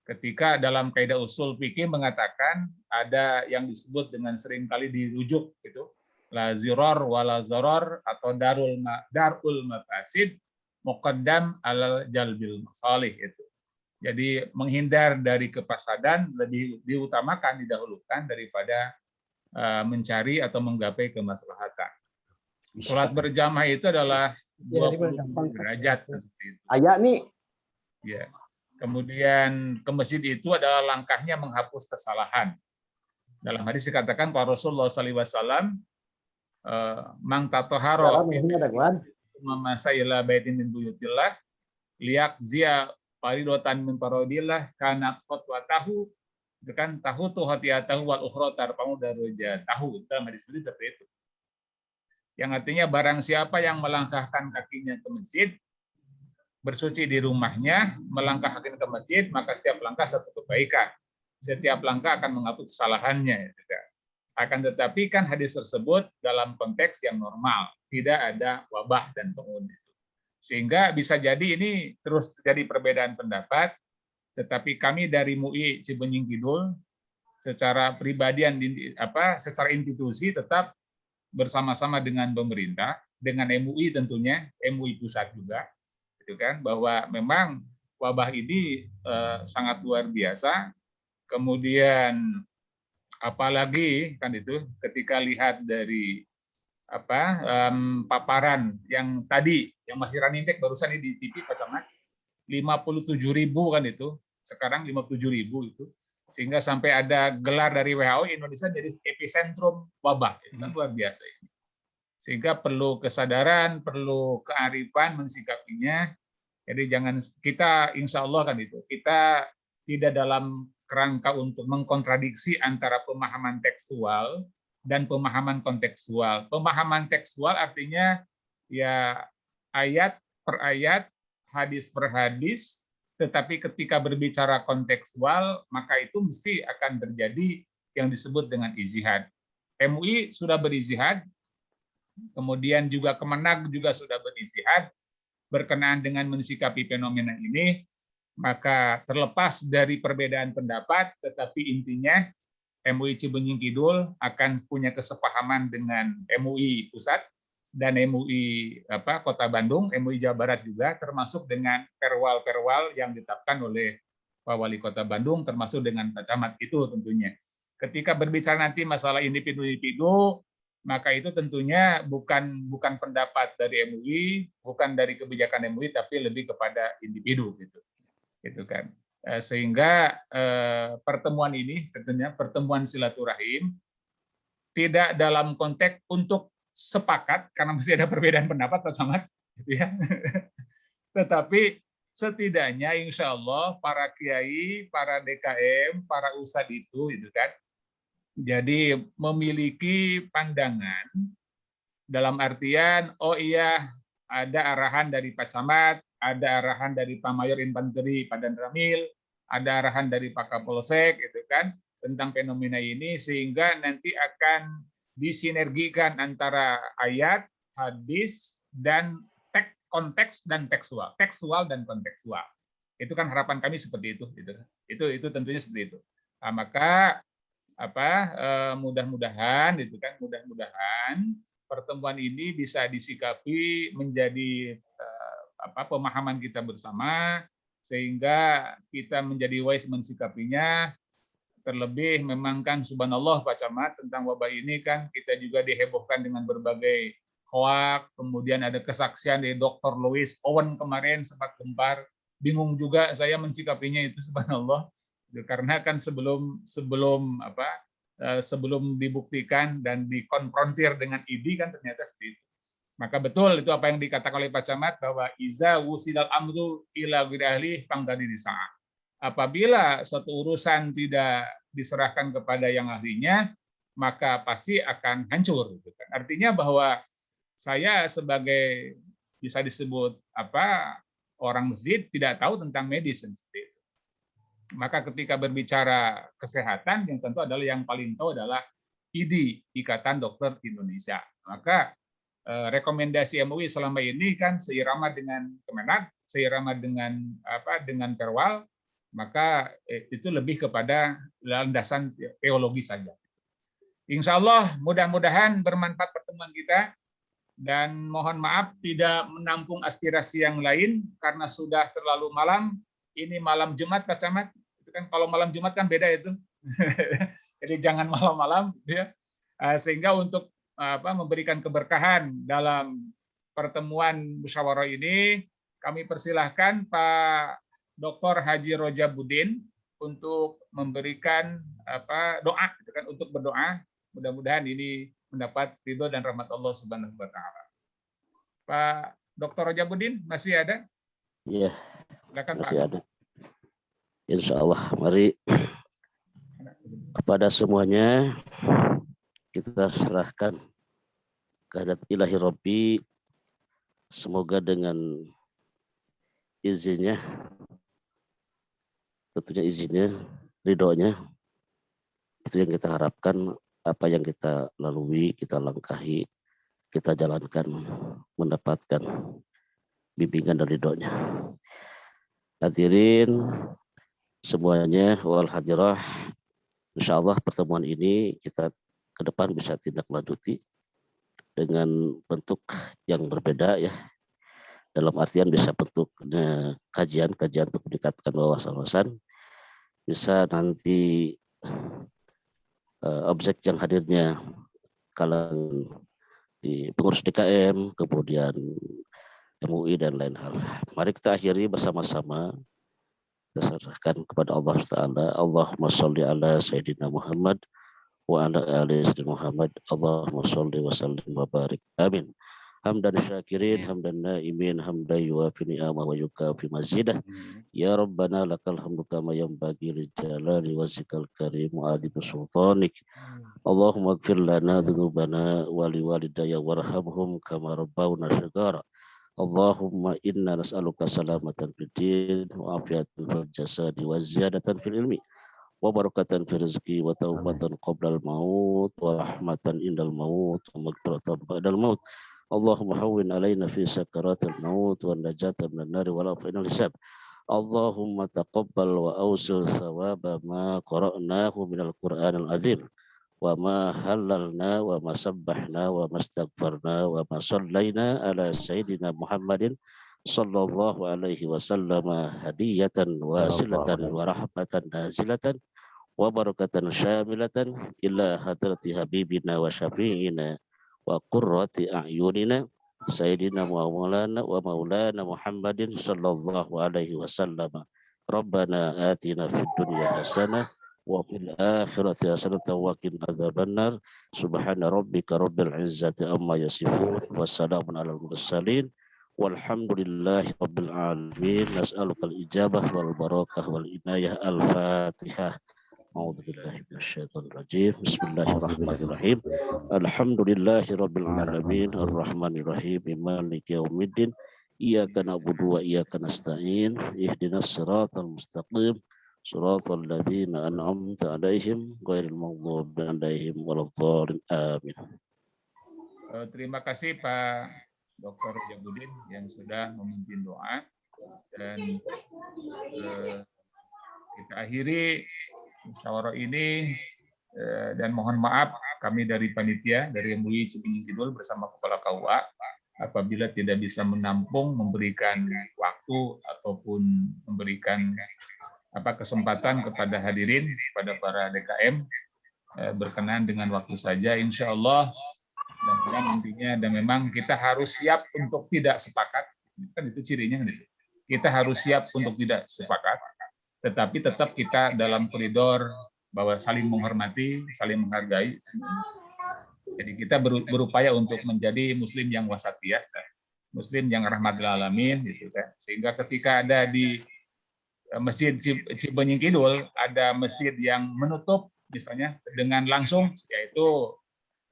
Ketika dalam kaidah usul fikih mengatakan ada yang disebut dengan seringkali dirujuk itu la zirar wala zarar atau darul mafasid muqaddam alal jalbil masalih itu. Jadi menghindar dari kepasadan lebih diutamakan, didahulukan daripada mencari atau menggapai kemaslahatan. Sholat berjamaah itu adalah 20 derajat seperti itu. Ayat nih. Ya. Kemudian ke masjid itu adalah langkahnya menghapus kesalahan. Dalam hadis dikatakan Pak Rasulullah SAW, mang tatoharo memasailah baitin min buyutillah liak zia paridotan min parodillah kanat khotwatahu, itu kan tahu tuh hatiatahu wal ukhra tarpamu daruja tahu, itu dalam hadis seperti itu. Yang artinya barang siapa yang melangkahkan kakinya ke masjid, bersuci di rumahnya, melangkah ke masjid, maka setiap langkah satu kebaikan. Setiap langkah akan menghapus kesalahannya. Akan tetapi kan hadis tersebut dalam konteks yang normal, tidak ada wabah dan pengun. Sehingga bisa jadi ini terus terjadi perbedaan pendapat, tetapi kami dari MUI Cibenying Kidul secara pribadian, secara institusi tetap bersama-sama dengan pemerintah, dengan MUI tentunya, MUI pusat juga, gitu kan, bahwa memang wabah ini sangat luar biasa. Kemudian apalagi kan itu ketika lihat dari paparan yang tadi yang masih running tag barusan di TV Pak Camat, 57.000 kan itu, sekarang 57.000 itu, sehingga sampai ada gelar dari WHO Indonesia jadi epicentrum wabah, itu kan luar biasa ini. Sehingga perlu kesadaran, perlu kearifan mensikapinya. Jadi jangan kita, insya Allah kan itu, kita tidak dalam kerangka untuk mengkontradiksi antara pemahaman tekstual dan pemahaman kontekstual. Pemahaman tekstual artinya ya ayat per ayat, hadis per hadis, tetapi ketika berbicara kontekstual, maka itu mesti akan terjadi yang disebut dengan ijtihad. MUI sudah berijtihad, kemudian juga Kemenag juga sudah berijtihad berkenaan dengan mensikapi fenomena ini, maka terlepas dari perbedaan pendapat, tetapi intinya MUI Cibenying Kidul akan punya kesepahaman dengan MUI Pusat dan MUI Kota Bandung, MUI Jawa Barat juga, termasuk dengan perwal-perwal yang ditetapkan oleh Pak Wali Kota Bandung, termasuk dengan Pak Camat itu tentunya. Ketika berbicara nanti masalah individu-individu, maka itu tentunya bukan pendapat dari MUI, bukan dari kebijakan MUI, tapi lebih kepada individu gitu kan. Sehingga pertemuan ini tentunya pertemuan silaturahim tidak dalam konteks untuk sepakat karena masih ada perbedaan pendapat Pak Camat, gitu ya. Tetapi setidaknya insya Allah para kiai, para DKM, para ustadz itu kan, jadi memiliki pandangan dalam artian, oh iya ada arahan dari Pak Camat, ada arahan dari Pak Mayor Infanteri Padan Ramil, ada arahan dari Pak Kapolsek, gitu kan, tentang fenomena ini, sehingga nanti akan disinergikan antara ayat, hadis, dan konteks dan tekstual dan kontekstual. Itu kan harapan kami seperti itu. Itu tentunya seperti itu. Nah, maka mudah-mudahan pertemuan ini bisa disikapi menjadi pemahaman kita bersama, sehingga kita menjadi wise mensikapinya. Terlebih memang kan subhanallah Pak Camat, tentang wabah ini kan kita juga dihebohkan dengan berbagai hoak, kemudian ada kesaksian dari Dr. Louis Owen kemarin sempat gempar, bingung juga saya mensikapinya itu subhanallah, karena kan sebelum dibuktikan dan dikonfrontir dengan ID kan ternyata seperti itu. Maka betul itu apa yang dikatakan oleh Pak Camat, bahwa iza wusilal amru ila ghairi ahli fangtadi disa'a. Apabila suatu urusan tidak diserahkan kepada yang ahlinya, maka pasti akan hancur. Artinya bahwa saya sebagai bisa disebut orang masjid tidak tahu tentang medis seperti itu. Maka ketika berbicara kesehatan, yang tentu adalah yang paling tahu adalah IDI, Ikatan Dokter Indonesia. Maka rekomendasi MUI selama ini kan seirama dengan Kemenak, seirama dengan Perwal, maka itu lebih kepada landasan teologi saja. Insya Allah mudah-mudahan bermanfaat pertemuan kita, dan mohon maaf tidak menampung aspirasi yang lain karena sudah terlalu malam. Ini malam Jumat Pak Camat, itu kan kalau malam Jumat kan beda itu. Jadi jangan malam-malam ya. Sehingga untuk memberikan keberkahan dalam pertemuan musyawarah ini, kami persilahkan Pak Dr. Haji Rojabudin untuk memberikan doa, untuk berdoa. Mudah-mudahan ini mendapat ridho dan rahmat Allah Subhanahu wa taala. Pak Dr. Rojabudin masih ada? Iya. Silakan masih Pak. ada. Insya Allah, mari kepada semuanya kita serahkan kehadirat Ilahi Rabbi, semoga dengan izinnya, tentunya izinnya, ridhonya, itu yang kita harapkan. Apa yang kita lalui, kita langkahi, kita jalankan, mendapatkan bimbingan dan ridhonya. Hadirin semuanya wal hadirah, insya Allah pertemuan ini kita ke depan bisa tindak lanjuti dengan bentuk yang berbeda ya, dalam artian bisa bentuknya kajian untuk meningkatkan wawasan, bisa nanti objek yang hadirnya kalangan di pengurus DKM, kemudian MUI dan lain hal. Mari kita akhiri bersama-sama, kita serahkan kepada Allah Ta'ala. Allahumma sholli ala Sayyidina Muhammad wa ala ali Sayyidina Muhammad. Allahumma sholli wa sallim wa barik. Amin. Hamdan syakirin, hamdan naimin, hamdan yuwafi ni'amah wa yukafi mazidah. Ya Rabbana lakal hamdu kama yanbaghi li jalali wajhikal karim wa adimi sultanik. Allahumma ighfir lana dhunubana wa liwalidayya warhamhum kama rabbawna shighara. Allahumma inna nas'aluka salamatan fid din wa afiyatan fil jasadi wa ziyadatan fil ilmi wa barakatan fil rizqi wa taubatan qabla al maut wa rahmatan indal maut wa maghfiratan ba'dal maut. Allahumma hawwin alaina fi sakaratil maut wa najatan minan nar wa la fa'inal hisab. Allahumma taqabbal wa awsil thawaba ma qara'nahu minal Qur'anil azim wa ma halalna wa ma sabbahna wa ma astaghfarna wa ma sallaina ala sayyidina Muhammadin sallallahu alaihi wasallam hadiyatan wasilatan wa rahmatan nazilatan wa barakatan syamilatan ila hadrati habibina wa syafi'ina wa qurrati a'yunina sayyidina wa maulana Muhammadin sallallahu alaihi wasallam. Rabbana atina fid dunya hasanah wa fil akhirati hasanatan wa qina adzabannar. Subhana rabbika rabbil izzati amma yasifun wa salamun alal mursalin walhamdulillahi rabbil alamin. Nas'alukal ijabah wal barakah wal inayah. Al-Fatihah. A'udzubillahi minasyaitonir rajim. Bismillahirrahmanirrahim. Alhamdulillahi rabbil alamin arrahmanir rahim maliki yaumiddin. Iyyaka na'budu wa iyyaka nasta'in. Ihdinas siratal mustaqim. Siratal ladzina an'amta 'alaihim ghairil maghdubi 'alaihim waladdallin. Amin. Terima kasih Pak Dr. Rojabudin yang sudah memimpin doa. Dan kita akhiri musyawarah ini dan mohon maaf kami dari panitia dari MUI Cibinying Kidul bersama Kepala KUA apabila tidak bisa menampung, memberikan waktu ataupun memberikan kesempatan kepada hadirin, kepada para DKM berkenan dengan waktu saja, insya Allah. Dan intinya, dan memang kita harus siap untuk tidak sepakat, kan itu cirinya. Kita harus siap untuk tidak sepakat, tetapi tetap kita dalam koridor bahwa saling menghormati, saling menghargai. Jadi kita berupaya untuk menjadi Muslim yang wasatiyah, Muslim yang rahmatil alamin, gitu kan. Sehingga ketika ada di Masjid Cibinying Kidul ada masjid yang menutup, misalnya dengan langsung, yaitu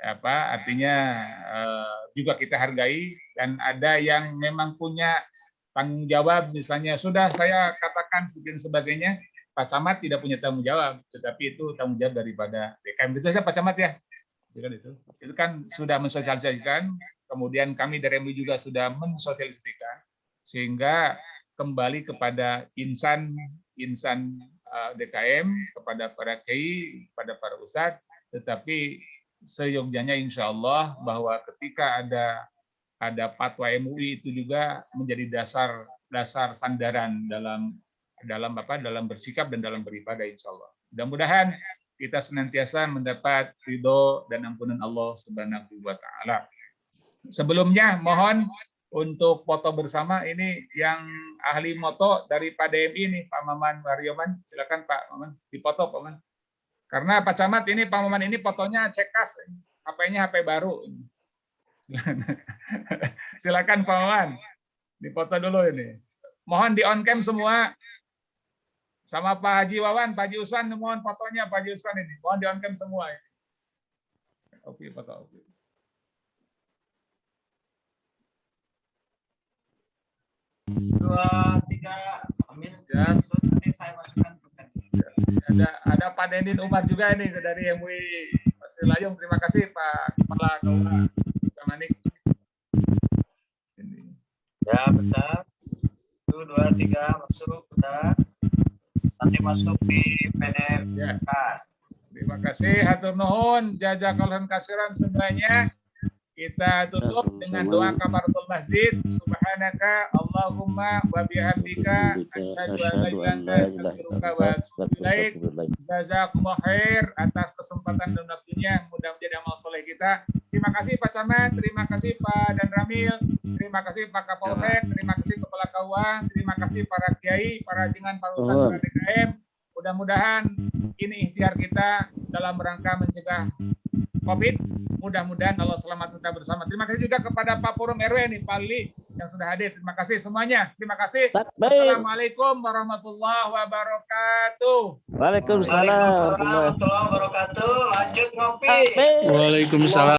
artinya juga kita hargai, dan ada yang memang punya tanggung jawab, misalnya sudah saya katakan dan sebagainya, Pak Camat tidak punya tanggung jawab, tetapi itu tanggung jawab daripada DKM. Gitu saja Pak Camat ya. Itu kan sudah mensosialisasikan, kemudian kami dari MUI juga sudah mensosialisasikan, sehingga kembali kepada insan DKM, kepada para kiai, kepada para ustadz, tetapi seyogyanya insya Allah bahwa ketika ada fatwa MUI itu juga menjadi dasar sandaran dalam bersikap dan dalam beribadah insya Allah. Mudah-mudahan kita senantiasa mendapat ridho dan ampunan Allah Subhanahu wa Ta'ala. Sebelumnya mohon untuk foto bersama, ini yang ahli moto dari Pak DMI nih, Pak Maman Waryoman, silakan Pak Maman dipoto Pak Maman. Karena Pak Camat ini Pak Maman ini fotonya cekas, HP-nya HP baru. Silakan Pak Maman, dipoto dulu ini. Mohon di on cam semua. Sama Pak Haji Wawan, Pak Haji Usman, mohon fotonya Pak Haji Usman ini. Mohon di on cam semua. Oke, foto. Oke. Dua, tiga, ambil. Ya. Nanti saya masukkan. Ada Pak Dendin Umar juga ini dari MUI Pasir Layung. Terima kasih Pak Kepala KUA Camanik. Ya, bentar. 1, 2, 3, masuk, udah. Nanti masuk di PDF. Ya. Terima kasih, hatur nuhun, jazakallahu khairan semuanya. Kita tutup dengan doa kafaratul masjid. Subhanaka Allahumma wa bihamdika asyhadu an la ilaha illa anta astaghfiruka wa atubu ilaik. Jazakumullah khair atas kesempatan dan waktunya, mudah menjadi amal soleh kita. Terima kasih Pak Camat, terima kasih Pak Dan Ramil, terima kasih Pak Kapolsek, terima kasih Kepala KUA, terima kasih para kiai, para junjungan, para ustadz, para DKM. Mudah-mudahan ini ikhtiar kita dalam rangka mencegah COVID. Mudah-mudahan Allah selamat kita bersama. Terima kasih juga kepada Pak Forum RW nih, Pak Ali yang sudah hadir. Terima kasih semuanya. Terima kasih. Assalamualaikum warahmatullahi wabarakatuh. Waalaikumsalam Waalaikumsalam warahmatullahi wabarakatuh. Lanjut ngopi. Waalaikumsalam.